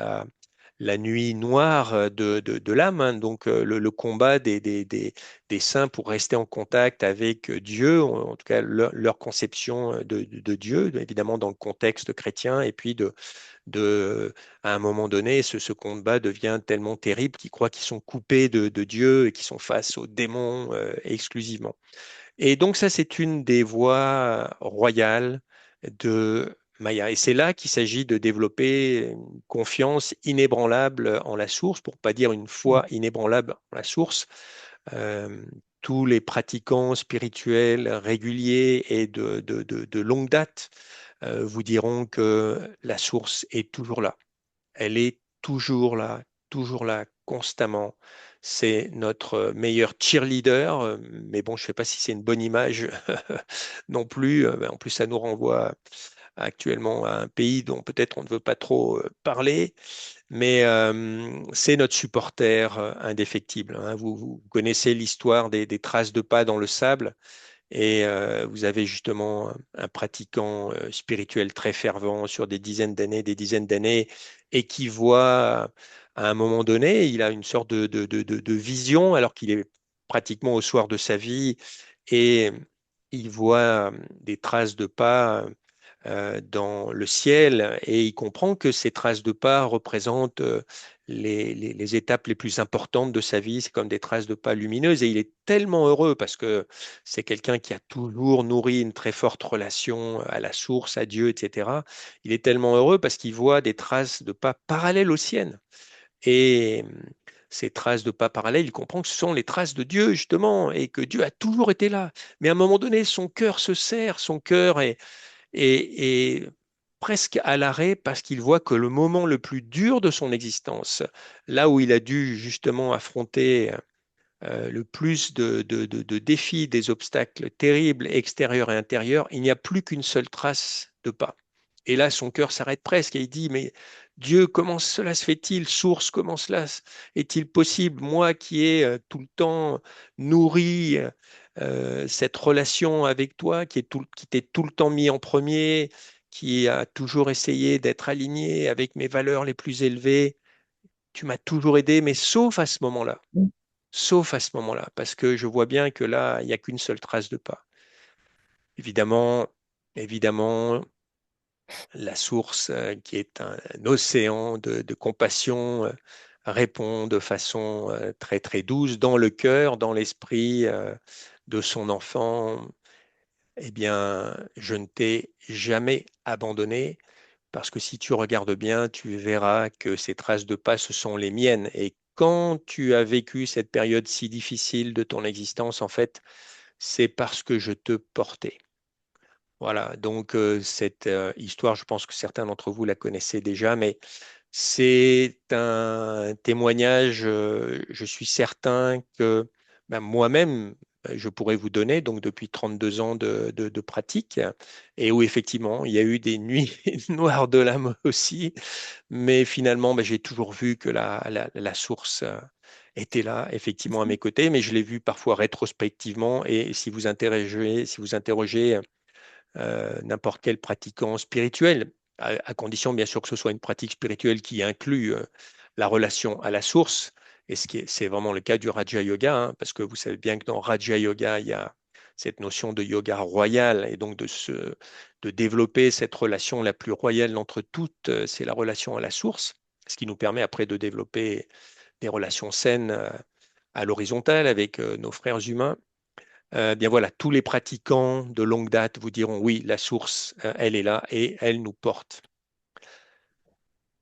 la nuit noire de l'âme, hein. Donc le combat des saints pour rester en contact avec Dieu, en tout cas leur conception de Dieu, évidemment dans le contexte chrétien, et puis à un moment donné, ce combat devient tellement terrible qu'ils croient qu'ils sont coupés de Dieu et qu'ils sont face aux démons exclusivement. Et donc ça, c'est une des voies royales de Maya. Et c'est là qu'il s'agit de développer une confiance inébranlable en la source, pour pas dire une foi inébranlable en la source. Euh, Tous les pratiquants spirituels réguliers et de longue date vous diront que la source est toujours là. Elle est toujours là, constamment. C'est notre meilleur cheerleader, mais bon, je ne sais pas si c'est une bonne image non plus. En plus, ça nous renvoie actuellement à un pays dont peut-être on ne veut pas trop parler, mais c'est notre supporter indéfectible, hein. Vous connaissez l'histoire des traces de pas dans le sable. Et vous avez justement un pratiquant spirituel très fervent sur des dizaines d'années, et qui voit à un moment donné, il a une sorte de vision alors qu'il est pratiquement au soir de sa vie, et il voit des traces de pas dans le ciel, et il comprend que ces traces de pas représentent les étapes les plus importantes de sa vie. C'est comme des traces de pas lumineuses, et il est tellement heureux parce que c'est quelqu'un qui a toujours nourri une très forte relation à la source, à Dieu, etc. Il est tellement heureux parce qu'il voit des traces de pas parallèles aux siennes. Et ces traces de pas parallèles, il comprend que ce sont les traces de Dieu, justement, et que Dieu a toujours été là. Mais à un moment donné, son cœur se serre, son cœur est presque à l'arrêt, parce qu'il voit que le moment le plus dur de son existence, là où il a dû justement affronter le plus de défis, des obstacles terribles, extérieurs et intérieurs, il n'y a plus qu'une seule trace de pas. Et là, son cœur s'arrête presque, et il dit, mais Dieu, comment cela se fait-il? Source, comment cela est-il possible? Moi qui ai tout le temps nourri cette relation avec toi, qui t'est tout le temps mis en premier, qui a toujours essayé d'être aligné avec mes valeurs les plus élevées, tu m'as toujours aidé, mais sauf à ce moment-là. Sauf à ce moment-là, parce que je vois bien que là, il n'y a qu'une seule trace de pas. Évidemment, évidemment, la source, qui est un océan de compassion, répond de façon très très douce dans le cœur, dans l'esprit de son enfant. Eh bien, je ne t'ai jamais abandonné, parce que si tu regardes bien, tu verras que ces traces de pas, ce sont les miennes. Et quand tu as vécu cette période si difficile de ton existence, en fait, c'est parce que je te portais. Voilà, donc cette histoire, je pense que certains d'entre vous la connaissaient déjà, mais c'est un témoignage, je suis certain que ben, moi-même, je pourrais vous donner, donc depuis 32 ans de pratique, et où effectivement, il y a eu des nuits noires de l'âme aussi, mais finalement, ben, j'ai toujours vu que la source était là, effectivement, à mes côtés, mais je l'ai vu parfois rétrospectivement, et si vous interrogez n'importe quel pratiquant spirituel, à condition bien sûr que ce soit une pratique spirituelle qui inclut la relation à la source, et c'est vraiment le cas du Raja Yoga, hein, parce que vous savez bien que dans Raja Yoga, il y a cette notion de yoga royal, et donc de développer cette relation la plus royale d'entre toutes, c'est la relation à la source, ce qui nous permet après de développer des relations saines à l'horizontale avec nos frères humains. Bien voilà, tous les pratiquants de longue date vous diront oui, la source, elle est là et elle nous porte.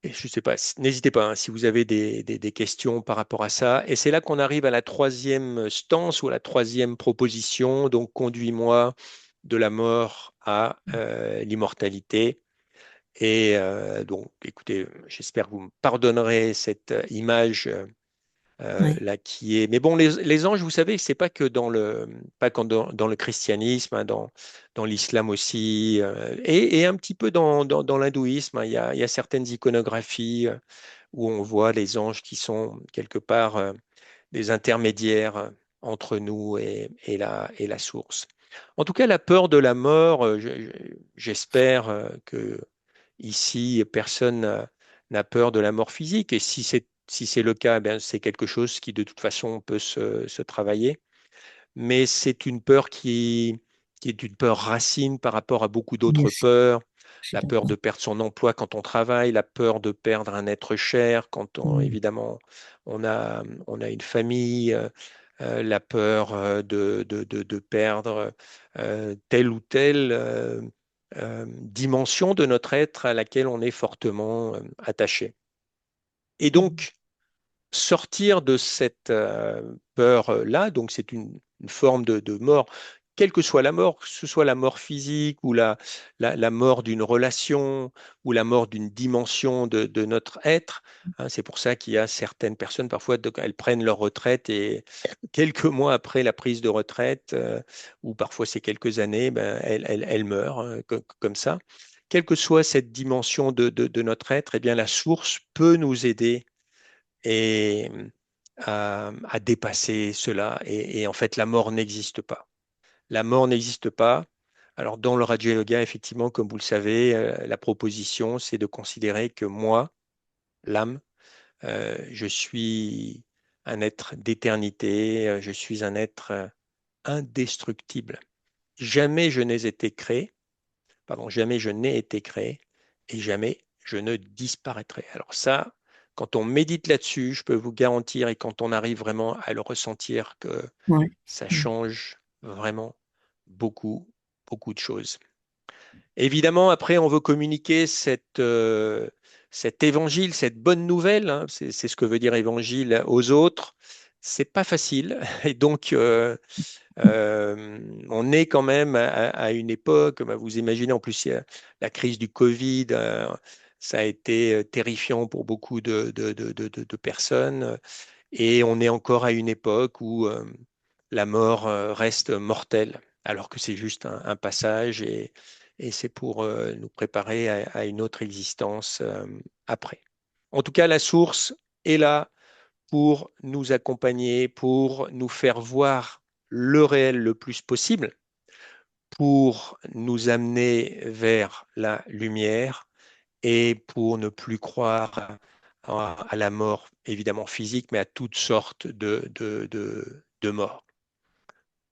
Et je sais pas, n'hésitez pas, hein, si vous avez des questions par rapport à ça. Et c'est là qu'on arrive à la troisième stance, ou à la troisième proposition. Donc, conduis-moi de la mort à l'immortalité. Et donc, écoutez, j'espère que vous me pardonnerez cette image Oui. là qui est. Mais bon, les anges, vous savez, c'est pas que pas que dans le christianisme, hein, dans l'islam aussi, et un petit peu dans l'hindouisme, hein. Il y a certaines iconographies où on voit les anges qui sont quelque part des intermédiaires entre nous et la source. En tout cas, la peur de la mort, j'espère que ici, personne n'a peur de la mort physique. Et si c'est le cas, ben, c'est quelque chose qui de toute façon peut se travailler. Mais c'est une peur qui est une peur racine par rapport à beaucoup d'autres Yes, peurs. je suis La peur d'accord. de perdre son emploi quand on travaille, la peur de perdre un être cher quand Mm. évidemment on a une famille, la peur de perdre telle ou telle dimension de notre être à laquelle on est fortement attaché. Et Mm. donc, sortir de cette peur-là, donc c'est une forme de mort, quelle que soit la mort, que ce soit la mort physique ou la mort d'une relation ou la mort d'une dimension de notre être. Hein, c'est pour ça qu'il y a certaines personnes, parfois, elles prennent leur retraite et quelques mois après la prise de retraite, ou parfois c'est quelques années, ben, elles meurent comme ça. Quelle que soit cette dimension de notre être, eh bien, la source peut nous aider et à dépasser cela. Et en fait, la mort n'existe pas. La mort n'existe pas. Alors, dans le Raja Yoga, effectivement, comme vous le savez, la proposition, c'est de considérer que moi, l'âme, je suis un être d'éternité, je suis un être indestructible. Jamais je n'ai été créé, pardon, jamais je n'ai été créé et jamais je ne disparaîtrai. Alors ça, quand on médite là-dessus, je peux vous garantir, et quand on arrive vraiment à le ressentir, que Ouais. ça Mm. change vraiment beaucoup, beaucoup de choses. Évidemment, après, on veut communiquer cet évangile, cette bonne nouvelle, hein, c'est ce que veut dire évangile aux autres. C'est pas facile. Et donc, on est quand même à une époque, bah, vous imaginez, en plus, il y a la crise du Covid, ça a été terrifiant pour beaucoup de personnes. Et on est encore à une époque où la mort reste mortelle, alors que c'est juste un passage et c'est pour nous préparer à une autre existence après. En tout cas, la source est là pour nous accompagner, pour nous faire voir le réel le plus possible, pour nous amener vers la lumière et pour ne plus croire à la mort, évidemment physique, mais à toutes sortes de morts.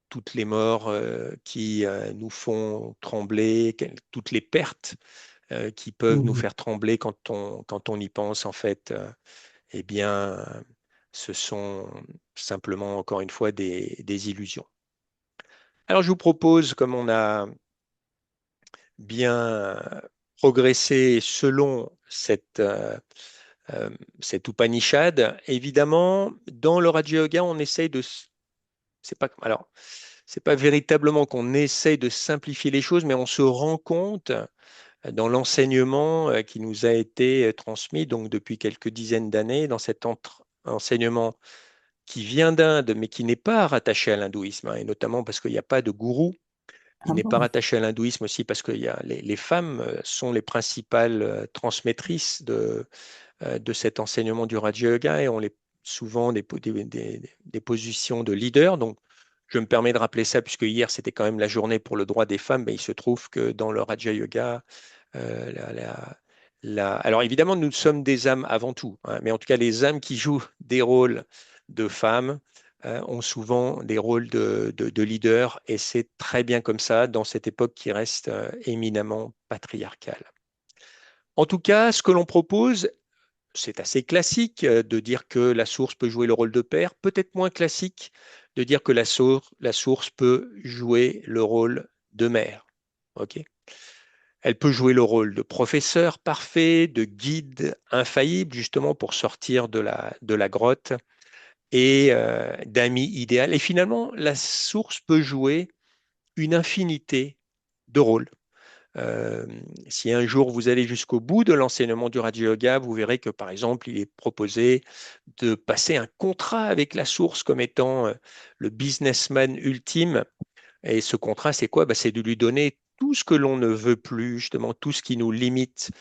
Toutes les morts qui nous font trembler, toutes les pertes qui peuvent nous Mm. faire trembler quand on y pense, en fait, eh bien, ce sont simplement, encore une fois, des illusions. Alors, je vous propose, comme on a bien progressé selon cette Upanishad, évidemment, dans le Raja Yoga, on essaye de. C'est pas, alors, c'est pas véritablement qu'on essaye de simplifier les choses, mais on se rend compte dans l'enseignement qui nous a été transmis donc depuis quelques dizaines d'années, dans cet enseignement qui vient d'Inde, mais qui n'est pas rattaché à l'hindouisme, hein, et notamment parce qu'il n'y a pas de gourou. Il Ah n'est pas bon? rattaché à l'hindouisme aussi parce que les femmes sont les principales transmettrices de cet enseignement du Raja Yoga et ont souvent des positions de leader. Donc, je me permets de rappeler ça puisque hier, c'était quand même la journée pour le droit des femmes. Mais il se trouve que dans le Raja Yoga, euh, la- la- alors évidemment, nous sommes des âmes avant tout, hein, mais en tout cas, les âmes qui jouent des rôles de femmes ont souvent des rôles de leader, et c'est très bien comme ça dans cette époque qui reste éminemment patriarcale. En tout cas, ce que l'on propose, c'est assez classique de dire que la source peut jouer le rôle de père, peut-être moins classique de dire que la source peut jouer le rôle de mère. Ok. Elle peut jouer le rôle de professeur parfait, de guide infaillible, justement pour sortir de la grotte, et d'ami idéal. Et finalement, la source peut jouer une infinité de rôles. Euh, Si un jour vous allez jusqu'au bout de l'enseignement du Raja Yoga, vous verrez que, par exemple, il est proposé de passer un contrat avec la source comme étant le businessman ultime. Et ce contrat, c'est quoi? Bah, c'est de lui donner tout ce que l'on ne veut plus, justement, tout ce qui nous limite,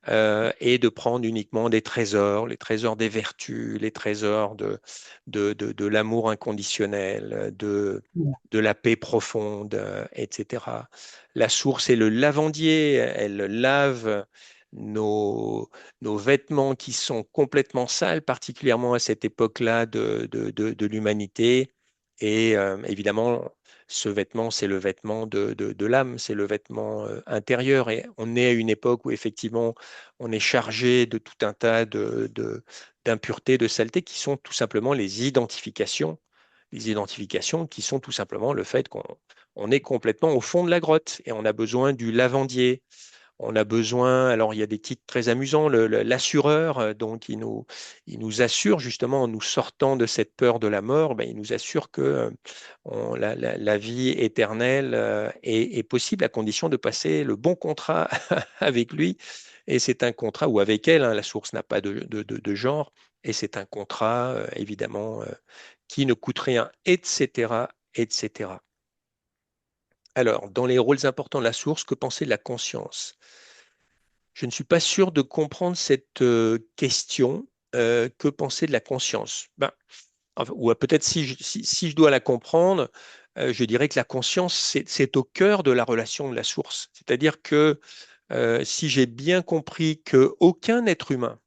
et de prendre uniquement des trésors, les trésors des vertus, les trésors de l'amour inconditionnel, Ouais. de la paix profonde, etc. La source est le lavandier, elle lave nos, nos vêtements qui sont complètement sales, particulièrement à cette époque-là de l'humanité. Et évidemment, ce vêtement, c'est le vêtement de l'âme, c'est le vêtement intérieur. Et on est à une époque où effectivement, on est chargé de tout un tas d'impuretés, de saletés qui sont tout simplement les identifications. Les identifications qui sont tout simplement le fait qu'on on est complètement au fond de la grotte et on a besoin du lavandier. On a besoin, alors il y a des titres très amusants, l'assureur, donc il nous assure justement en nous sortant de cette peur de la mort, ben, il nous assure que la vie éternelle est possible à condition de passer le bon contrat avec lui. Et c'est un contrat, ou avec elle, hein, la source n'a pas de genre, et c'est un contrat évidemment qui ne coûte rien, etc., etc. Alors, dans les rôles importants de la source, que penser de la conscience? Je ne suis pas sûr de comprendre cette question. Que penser de la conscience? Ben, enfin, ou peut-être si je dois la comprendre, je dirais que la conscience, c'est au cœur de la relation de la source. C'est-à-dire que si j'ai bien compris qu'aucun être humain,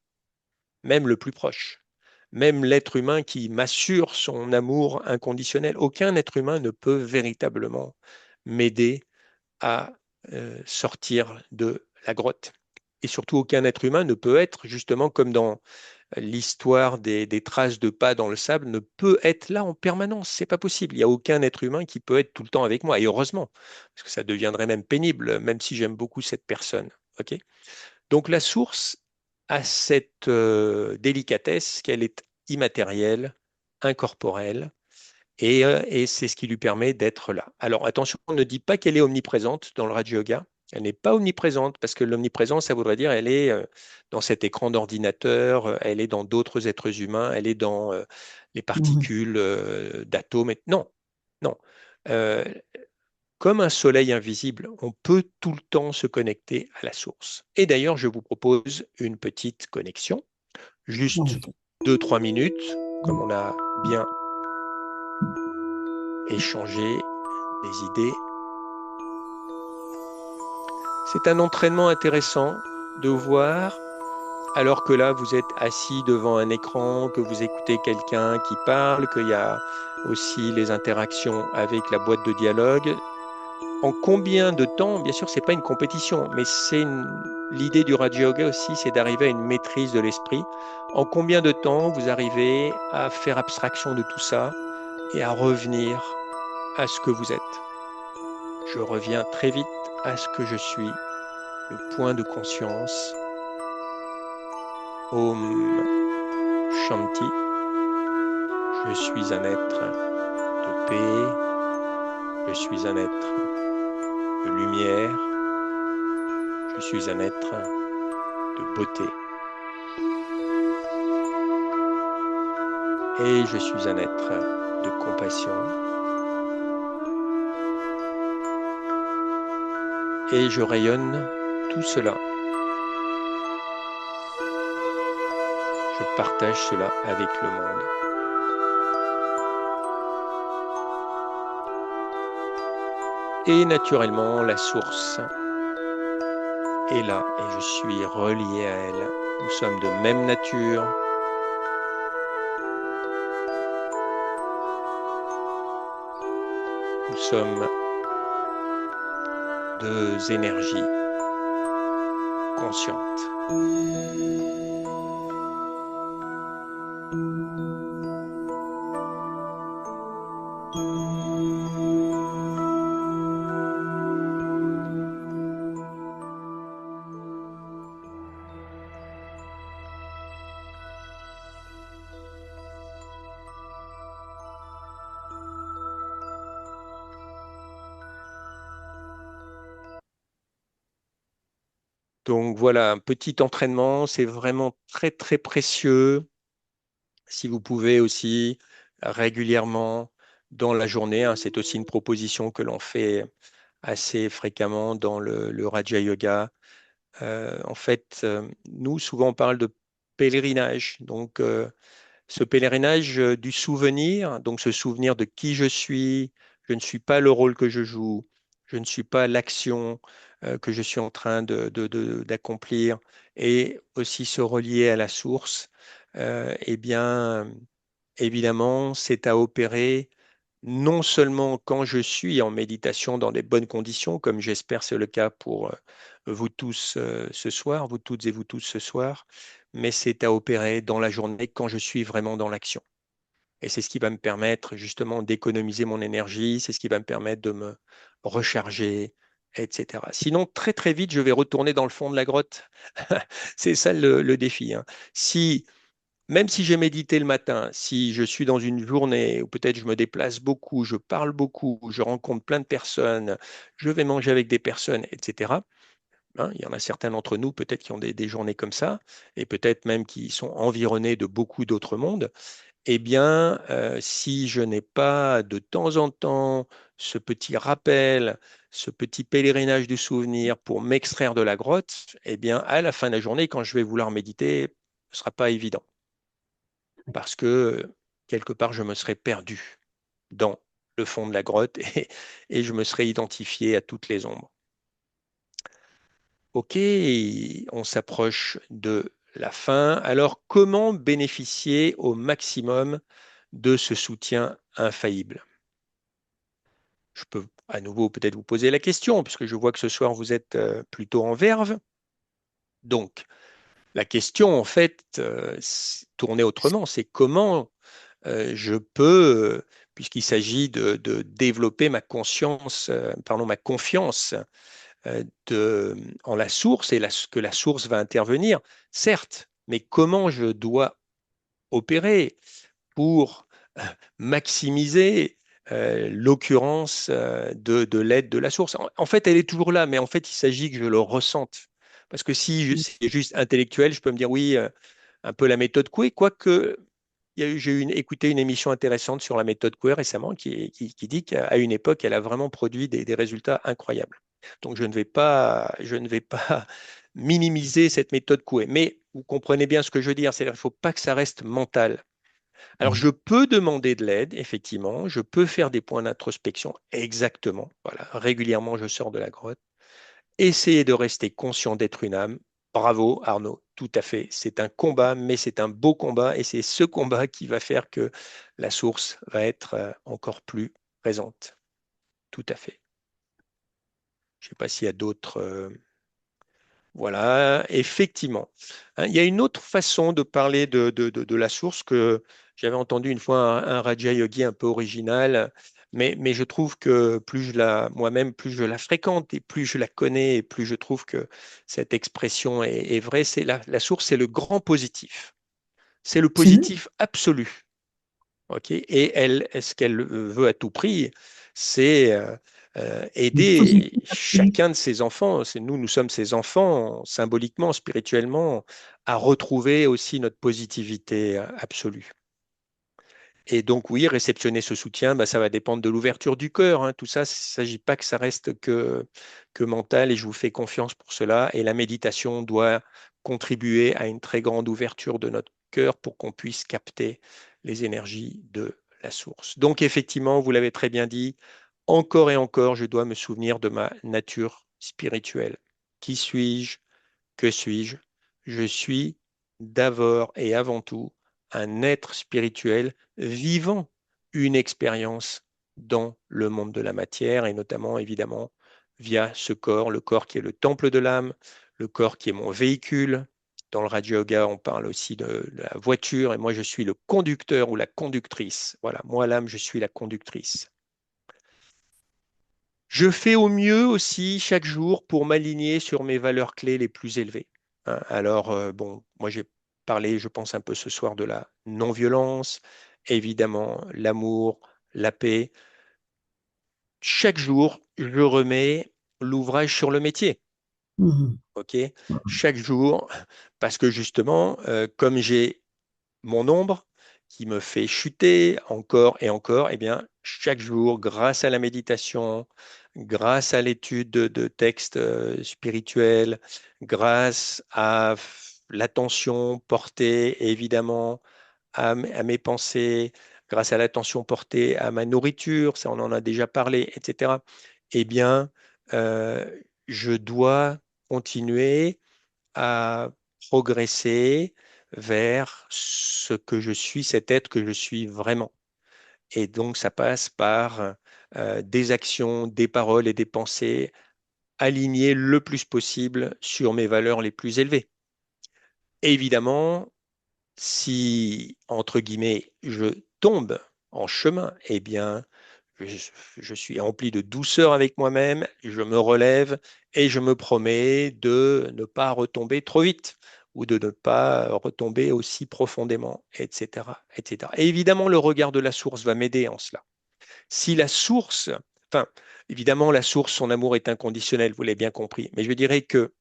même le plus proche, même l'être humain qui m'assure son amour inconditionnel, aucun être humain ne peut véritablement m'aider à sortir de la grotte. Et surtout, aucun être humain ne peut être, justement, comme dans l'histoire des traces de pas dans le sable, ne peut être là en permanence. C'est pas possible. Il n'y a aucun être humain qui peut être tout le temps avec moi. Et heureusement, parce que ça deviendrait même pénible, même si j'aime beaucoup cette personne. OK? Donc la source a cette délicatesse qu'elle est immatérielle, incorporelle, et c'est ce qui lui permet d'être là. Alors attention, on ne dit pas qu'elle est omniprésente dans le Raja Yoga. Elle n'est pas omniprésente parce que l'omniprésence, ça voudrait dire elle est dans cet écran d'ordinateur, elle est dans d'autres êtres humains, elle est dans les Mhm. particules d'atomes. Non, non. Euh, Comme un soleil invisible, on peut tout le temps se connecter à la source. Et d'ailleurs, je vous propose une petite connexion, juste Oui. 2-3 minutes, comme on a bien échangé des idées. C'est un entraînement intéressant de voir, alors que là, vous êtes assis devant un écran, que vous écoutez quelqu'un qui parle, qu'il y a aussi les interactions avec la boîte de dialogue. En combien de temps, bien sûr, c'est pas une compétition, mais l'idée du Raja Yoga aussi, c'est d'arriver à une maîtrise de l'esprit. En combien de temps vous arrivez à faire abstraction de tout ça et à revenir à ce que vous êtes? Je reviens très vite à ce que je suis, le point de conscience. Om Shanti. Je suis un être de paix. Je suis un être de lumière. Je suis un être de beauté. Et je suis un être de compassion. Et je rayonne tout cela. Je partage cela avec le monde. Et naturellement, la source est là et je suis relié à elle. Nous sommes de même nature. Nous sommes deux énergies conscientes. Donc voilà, un petit entraînement, c'est vraiment très très précieux. Si vous pouvez aussi régulièrement dans la journée, hein, c'est aussi une proposition que l'on fait assez fréquemment dans le Raja Yoga. En fait, nous, souvent, on parle de pèlerinage. Donc, ce pèlerinage du souvenir, donc ce souvenir de qui je ne suis pas le rôle que je joue, je ne suis pas l'action que je suis en train d'accomplir, et aussi se relier à la source, eh bien, évidemment, c'est à opérer non seulement quand je suis en méditation dans des bonnes conditions, comme j'espère c'est le cas pour vous tous ce soir, vous toutes et vous tous ce soir, mais c'est à opérer dans la journée quand je suis vraiment dans l'action. Et c'est ce qui va me permettre justement d'économiser mon énergie, c'est ce qui va me permettre de me recharger, etc. Sinon, très très vite, je vais retourner dans le fond de la grotte. C'est ça le défi, hein. Si Même si j'ai médité le matin, si je suis dans une journée où peut-être je me déplace beaucoup, je parle beaucoup, je rencontre plein de personnes, je vais manger avec des personnes, etc. Hein, il y en a certains d'entre nous peut-être qui ont des journées comme ça, et peut-être même qui sont environnés de beaucoup d'autres mondes. Eh bien, si je n'ai pas de temps en temps ce petit rappel, ce petit pèlerinage du souvenir pour m'extraire de la grotte, eh bien, à la fin de la journée, quand je vais vouloir méditer, ce ne sera pas évident parce que quelque part, je me serais perdu dans le fond de la grotte et je me serais identifié à toutes les ombres. Ok, on s'approche de la fin. Alors, comment bénéficier au maximum de ce soutien infaillible? Je peux à nouveau peut-être vous poser la question, puisque je vois que ce soir vous êtes plutôt en verve. Donc, la question, en fait, tournée autrement, c'est comment je peux, puisqu'il s'agit de développer ma conscience, pardon, ma confiance en la source et que la source va intervenir, certes, mais comment je dois opérer pour maximiser l'occurrence de l'aide de la source. En fait, elle est toujours là, mais en fait, il s'agit que je le ressente. Parce que si c'est juste intellectuel, je peux me dire oui, un peu la méthode Coué, quoique j'ai écouté une émission intéressante sur la méthode Coué récemment qui dit qu'à une époque, elle a vraiment produit des résultats incroyables. Donc, je ne vais pas minimiser cette méthode Coué. Mais vous comprenez bien ce que je veux dire, c'est-à-dire qu'il ne faut pas que ça reste mental. Alors, je peux demander de l'aide, effectivement, je peux faire des points d'introspection, exactement. Voilà, régulièrement, je sors de la grotte. Essayer de rester conscient d'être une âme. Bravo, Arnaud, tout à fait. C'est un combat, mais c'est un beau combat, et c'est ce combat qui va faire que la source va être encore plus présente. Tout à fait. Je ne sais pas s'il y a d'autres. Voilà, effectivement. Hein, il y a une autre façon de parler de la source que j'avais entendu une fois un Raja Yogi un peu original, mais je trouve que moi-même, plus je la fréquente et plus je la connais et plus je trouve que cette expression est vraie, c'est la source, c'est le grand positif. C'est le Absolument. positif absolu. Ok. Et elle, ce qu'elle veut à tout prix, c'est aider Positif absolu. chacun de ses enfants. Nous sommes ses enfants, symboliquement, spirituellement, à retrouver aussi notre positivité absolue. Et donc, oui, réceptionner ce soutien, bah, ça va dépendre de l'ouverture du cœur, hein. Tout ça, il ne s'agit pas que ça reste que mental, et je vous fais confiance pour cela. Et la méditation doit contribuer à une très grande ouverture de notre cœur pour qu'on puisse capter les énergies de la source. Donc, effectivement, vous l'avez très bien dit, encore et encore, je dois me souvenir de ma nature spirituelle. Qui suis-je? Que suis-je? Je suis d'abord et avant tout un être spirituel vivant une expérience dans le monde de la matière, et notamment évidemment via ce corps, le corps qui est le temple de l'âme, le corps qui est mon véhicule. Dans le Raja Yoga, on parle aussi de la voiture, et moi je suis le conducteur ou la conductrice. Voilà, moi l'âme, je suis la conductrice. Je fais au mieux aussi chaque jour pour m'aligner sur mes valeurs clés les plus élevées. Hein. Alors, bon, moi j'ai parlé, je pense, un peu ce soir de la non-violence, évidemment, l'amour, la paix. Chaque jour, je remets l'ouvrage sur le métier. Mhm. OK? Chaque jour, parce que justement, comme j'ai mon ombre qui me fait chuter encore et encore, eh bien, chaque jour, grâce à la méditation, grâce à l'étude de textes spirituels, grâce à l'attention portée évidemment à mes pensées, grâce à l'attention portée à ma nourriture, ça on en a déjà parlé, etc. eh bien, je dois continuer à progresser vers ce que je suis, cet être que je suis vraiment. Et donc, ça passe par des actions, des paroles et des pensées alignées le plus possible sur mes valeurs les plus élevées. Évidemment, si, entre guillemets, je tombe en chemin, eh bien, je, je suis rempli de douceur avec moi-même, je me relève et je me promets de ne pas retomber trop vite ou de ne pas retomber aussi profondément, etc., etc. Et évidemment, le regard de la source va m'aider en cela. Si la source, enfin, évidemment, la source, son amour est inconditionnel, vous l'avez bien compris, mais je dirais que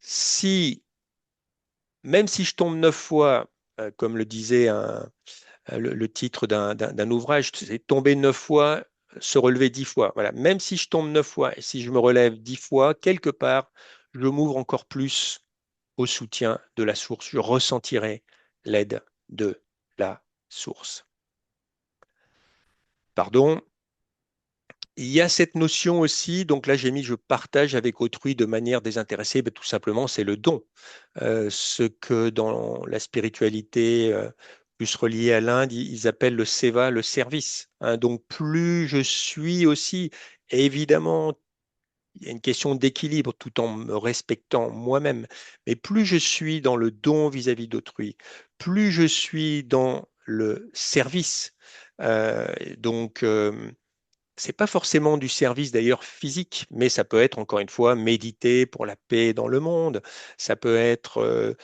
si, même si je tombe 9 fois, comme le disait le titre d'un ouvrage, c'est tomber 9 fois, se relever 10 fois. Voilà. Même si je tombe 9 fois et si je me relève 10 fois, quelque part, je m'ouvre encore plus au soutien de la source. Je ressentirai l'aide de la source. Pardon. Il y a cette notion aussi, donc là j'ai mis je partage avec autrui de manière désintéressée, ben, tout simplement c'est le don. Ce que dans la spiritualité plus reliée à l'Inde, ils appellent le seva, le service. Hein. Donc plus je suis aussi, et évidemment, il y a une question d'équilibre tout en me respectant moi-même, mais plus je suis dans le don vis-à-vis d'autrui, plus je suis dans le service. Euh, donc, c'est pas forcément du service d'ailleurs physique, mais ça peut être encore une fois méditer pour la paix dans le monde. Ça peut être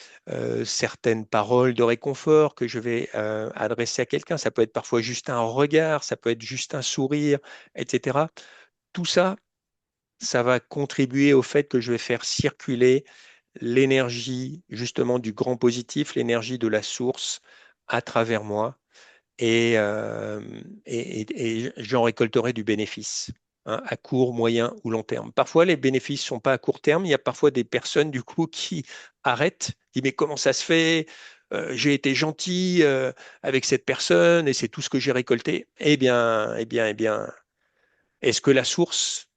certaines paroles de réconfort que je vais adresser à quelqu'un. Ça peut être parfois juste un regard, ça peut être juste un sourire, etc. Tout ça, ça va contribuer au fait que je vais faire circuler l'énergie justement du grand positif, l'énergie de la source à travers moi et j'en récolterai du bénéfice, hein, à court, moyen ou long terme. Parfois, les bénéfices ne sont pas à court terme. Il y a parfois des personnes, du coup, qui arrêtent, disent, mais comment ça se fait? J'ai été gentil avec cette personne et c'est tout ce que j'ai récolté. Eh bien, est-ce que la source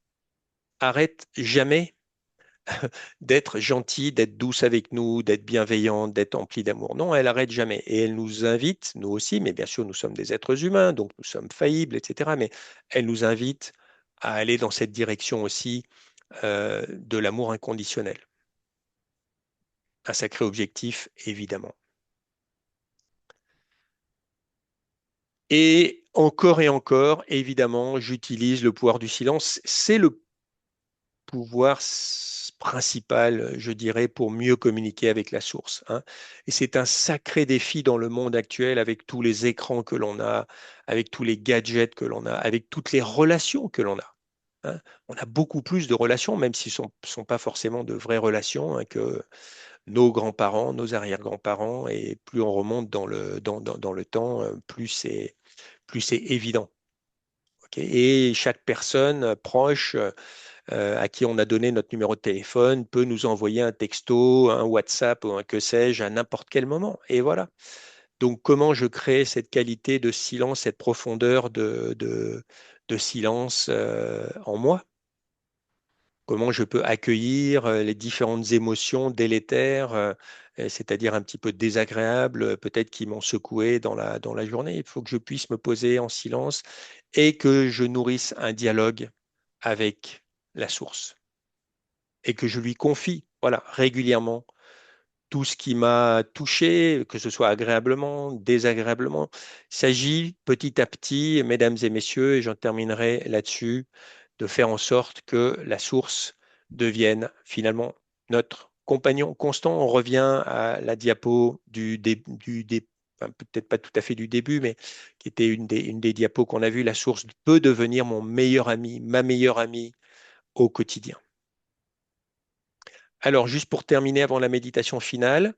arrête jamais d'être gentille, d'être douce avec nous, d'être bienveillante, d'être emplie d'amour? Non, elle arrête jamais. Et elle nous invite, nous aussi, mais bien sûr, nous sommes des êtres humains, donc nous sommes faillibles, etc. Mais elle nous invite à aller dans cette direction aussi de l'amour inconditionnel. Un sacré objectif, évidemment. Et encore, évidemment, j'utilise le pouvoir du silence. C'est le pouvoir principal, je dirais, pour mieux communiquer avec la source. Hein. Et c'est un sacré défi dans le monde actuel avec tous les écrans que l'on a, avec tous les gadgets que l'on a, avec toutes les relations que l'on a. Hein. On a beaucoup plus de relations, même si ce ne sont pas forcément de vraies relations, hein, que nos grands-parents, nos arrière-grands-parents, et plus on remonte dans le temps, plus c'est évident. Okay. Et chaque personne proche à qui on a donné notre numéro de téléphone peut nous envoyer un texto, un WhatsApp ou un que sais-je à n'importe quel moment. Et voilà. Donc, comment je crée cette qualité de silence, cette profondeur de silence en moi? Comment je peux accueillir les différentes émotions délétères, c'est-à-dire un petit peu désagréables, peut-être qui m'ont secoué dans la journée. Il faut que je puisse me poser en silence et que je nourrisse un dialogue avec la source et que je lui confie, voilà, régulièrement tout ce qui m'a touché, que ce soit agréablement, désagréablement. Il s'agit petit à petit, mesdames et messieurs, et j'en terminerai là-dessus, de faire en sorte que la source devienne finalement notre compagnon constant. On revient à la diapo enfin, peut-être pas tout à fait du début, mais qui était une des diapos qu'on a vues. La source peut devenir mon meilleur ami, ma meilleure amie au quotidien. Alors, juste pour terminer avant la méditation finale,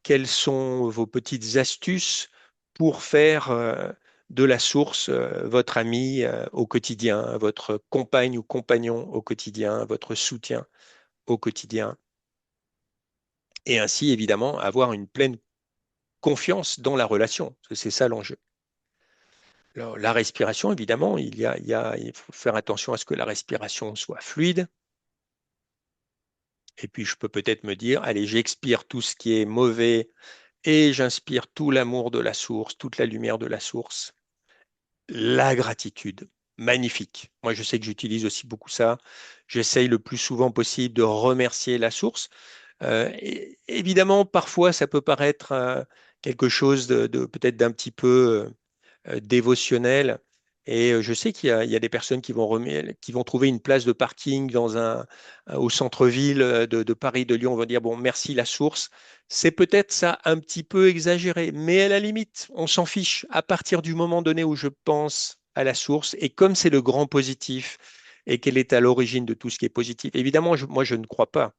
quelles sont vos petites astuces pour faire de la source votre ami au quotidien, votre compagne ou compagnon au quotidien, votre soutien au quotidien, et ainsi évidemment avoir une pleine confiance dans la relation, parce que c'est ça l'enjeu. Alors, la respiration, évidemment, il faut faire attention à ce que la respiration soit fluide. Et puis, je peux peut-être me dire, allez, j'expire tout ce qui est mauvais et j'inspire tout l'amour de la source, toute la lumière de la source. La gratitude, magnifique. Moi, je sais que j'utilise aussi beaucoup ça. J'essaye le plus souvent possible de remercier la source. Évidemment, parfois, ça peut paraître quelque chose de peut-être d'un petit peu dévotionnel. Et je sais il y a des personnes qui vont trouver une place de parking au centre-ville de Paris, de Lyon. On va dire, bon, merci la source. C'est peut-être ça un petit peu exagéré, mais à la limite, on s'en fiche. À partir du moment donné où je pense à la source, et comme c'est le grand positif et qu'elle est à l'origine de tout ce qui est positif, évidemment, moi, je ne crois pas.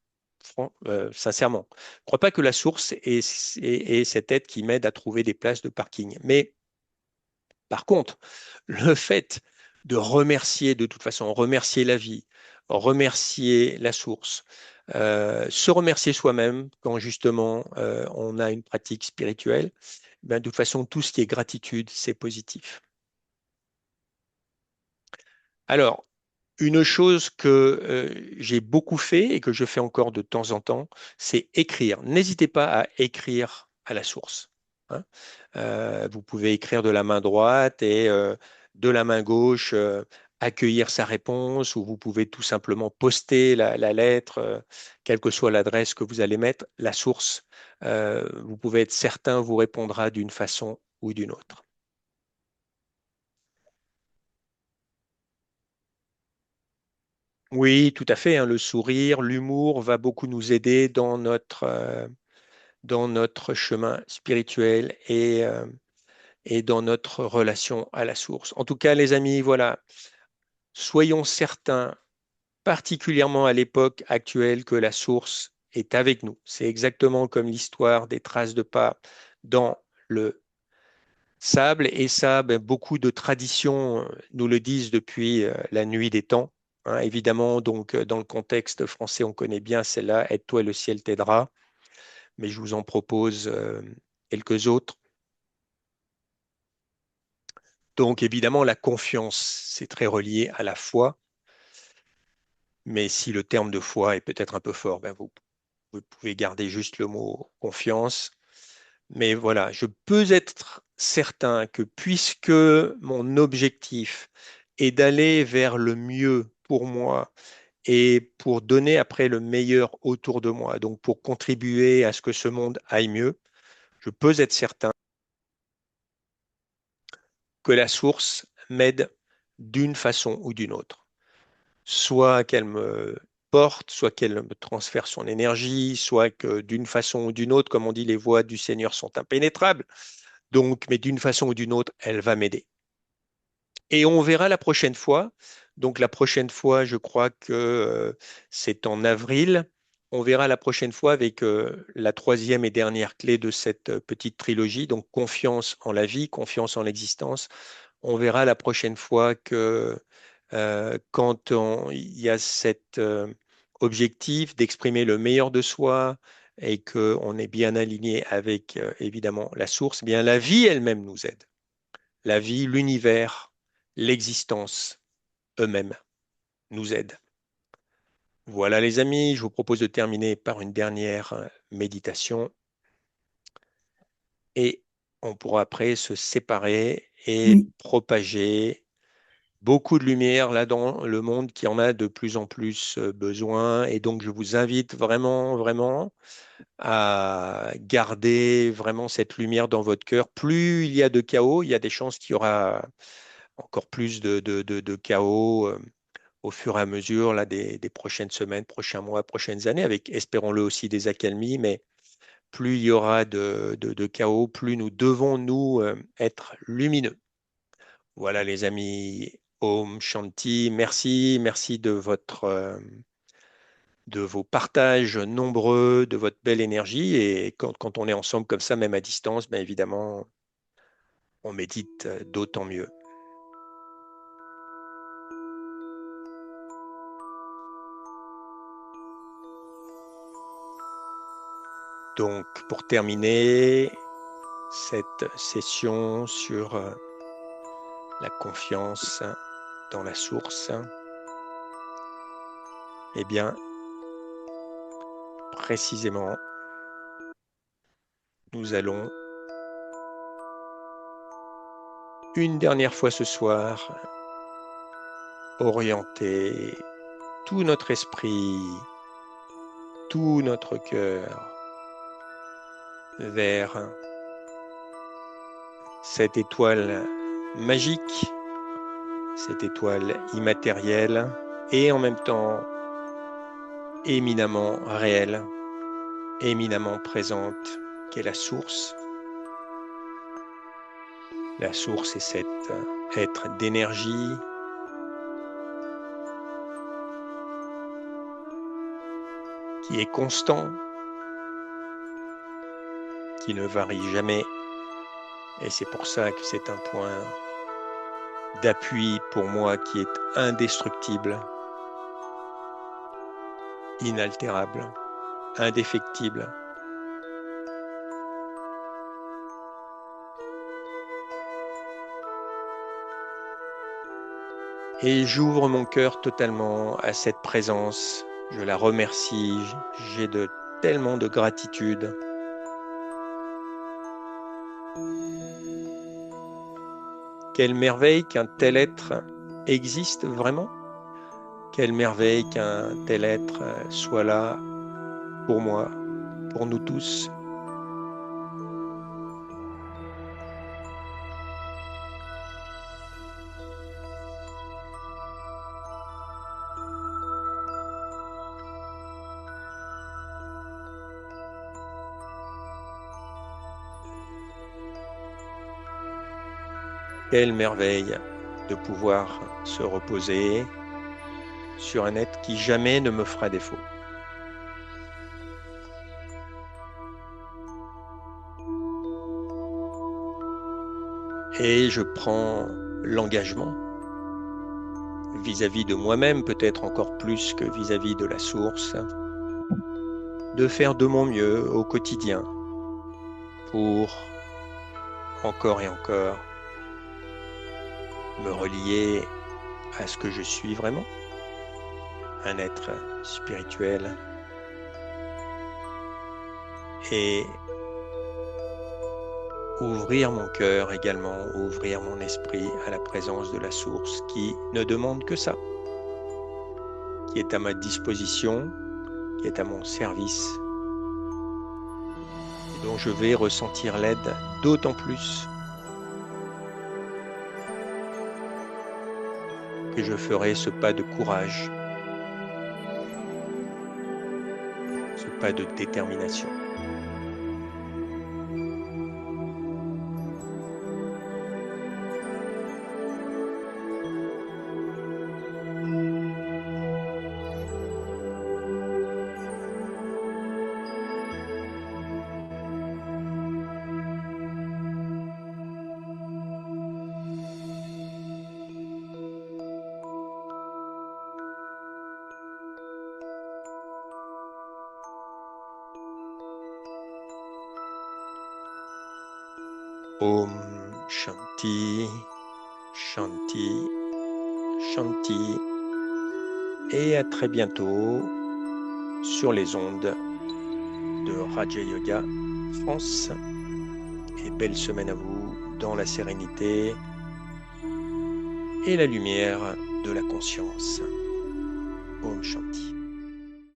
Sincèrement, je ne crois pas que la source est cette aide qui m'aide à trouver des places de parking. Mais par contre, le fait de remercier de toute façon, remercier la vie, remercier la source, se remercier soi-même quand justement on a une pratique spirituelle, ben, de toute façon, tout ce qui est gratitude, c'est positif. Alors, une chose que j'ai beaucoup fait et que je fais encore de temps en temps, c'est écrire. N'hésitez pas à écrire à la source. Hein. Vous pouvez écrire de la main droite et de la main gauche accueillir sa réponse, ou vous pouvez tout simplement poster la lettre, quelle que soit l'adresse que vous allez mettre, la source. Vous pouvez être certain vous répondra d'une façon ou d'une autre. Oui, tout à fait, hein, le sourire, l'humour va beaucoup nous aider dans notre chemin spirituel et dans notre relation à la source. En tout cas, les amis, voilà, soyons certains, particulièrement à l'époque actuelle, que la source est avec nous. C'est exactement comme l'histoire des traces de pas dans le sable. Et ça, ben, beaucoup de traditions nous le disent depuis la nuit des temps. Hein. Évidemment, donc, dans le contexte français, on connaît bien celle-là, Aide-toi et le ciel t'aidera. Mais je vous en propose quelques autres. Donc, évidemment, la confiance, c'est très relié à la foi. Mais si le terme de foi est peut-être un peu fort, ben, vous pouvez garder juste le mot confiance. Mais voilà, je peux être certain que puisque mon objectif est d'aller vers le mieux pour moi et pour donner après le meilleur autour de moi, donc pour contribuer à ce que ce monde aille mieux, je peux être certain que la source m'aide d'une façon ou d'une autre. Soit qu'elle me porte, soit qu'elle me transfère son énergie, soit que d'une façon ou d'une autre, comme on dit, les voies du Seigneur sont impénétrables. Donc, mais d'une façon ou d'une autre, elle va m'aider. Et on verra la prochaine fois. Donc, la prochaine fois, je crois que c'est en avril. On verra la prochaine fois avec la troisième et dernière clé de cette petite trilogie. Donc, confiance en la vie, confiance en l'existence. On verra la prochaine fois que il y a cet objectif d'exprimer le meilleur de soi et qu'on est bien aligné avec évidemment la source, eh bien la vie elle-même nous aide. La vie, l'univers, l'existence eux-mêmes nous aident. Voilà les amis, je vous propose de terminer par une dernière méditation et on pourra après se séparer et Oui, propager beaucoup de lumière là dans le monde qui en a de plus en plus besoin. Et donc, je vous invite vraiment, vraiment à garder vraiment cette lumière dans votre cœur. Plus il y a de chaos, il y a des chances qu'il y aura encore plus de chaos au fur et à mesure là, des prochaines semaines, prochains mois, prochaines années, avec, espérons-le aussi, des accalmies. Mais plus il y aura de chaos, plus nous devons, nous, être lumineux. Voilà les amis, Om Shanti, merci, merci de vos partages nombreux, de votre belle énergie. Et quand on est ensemble comme ça, même à distance, bien évidemment, on médite d'autant mieux. Donc, pour terminer cette session sur la confiance dans la source, eh bien, précisément, nous allons une dernière fois ce soir orienter tout notre esprit, tout notre cœur vers cette étoile magique, cette étoile immatérielle et en même temps éminemment réelle, éminemment présente, qu'est la source. La source est cet être d'énergie qui est constant, qui ne varie jamais. Et c'est pour ça que c'est un point d'appui pour moi qui est indestructible, inaltérable, indéfectible. Et j'ouvre mon cœur totalement à cette présence. Je la remercie. J'ai tellement de gratitude. Quelle merveille qu'un tel être existe vraiment. Quelle merveille qu'un tel être soit là pour moi, pour nous tous. Quelle merveille de pouvoir se reposer sur un être qui jamais ne me fera défaut. Et je prends l'engagement vis-à-vis de moi-même, peut-être encore plus que vis-à-vis de la source, de faire de mon mieux au quotidien pour encore et encore me relier à ce que je suis vraiment, un être spirituel, et ouvrir mon cœur également, ouvrir mon esprit à la présence de la source qui ne demande que ça, qui est à ma disposition, qui est à mon service, et dont je vais ressentir l'aide d'autant plus que je ferai ce pas de courage, ce pas de détermination. Om Shanti, Shanti, Shanti, et à très bientôt sur les ondes de Raja Yoga France. Et belle semaine à vous dans la sérénité et la lumière de la conscience. Om Shanti.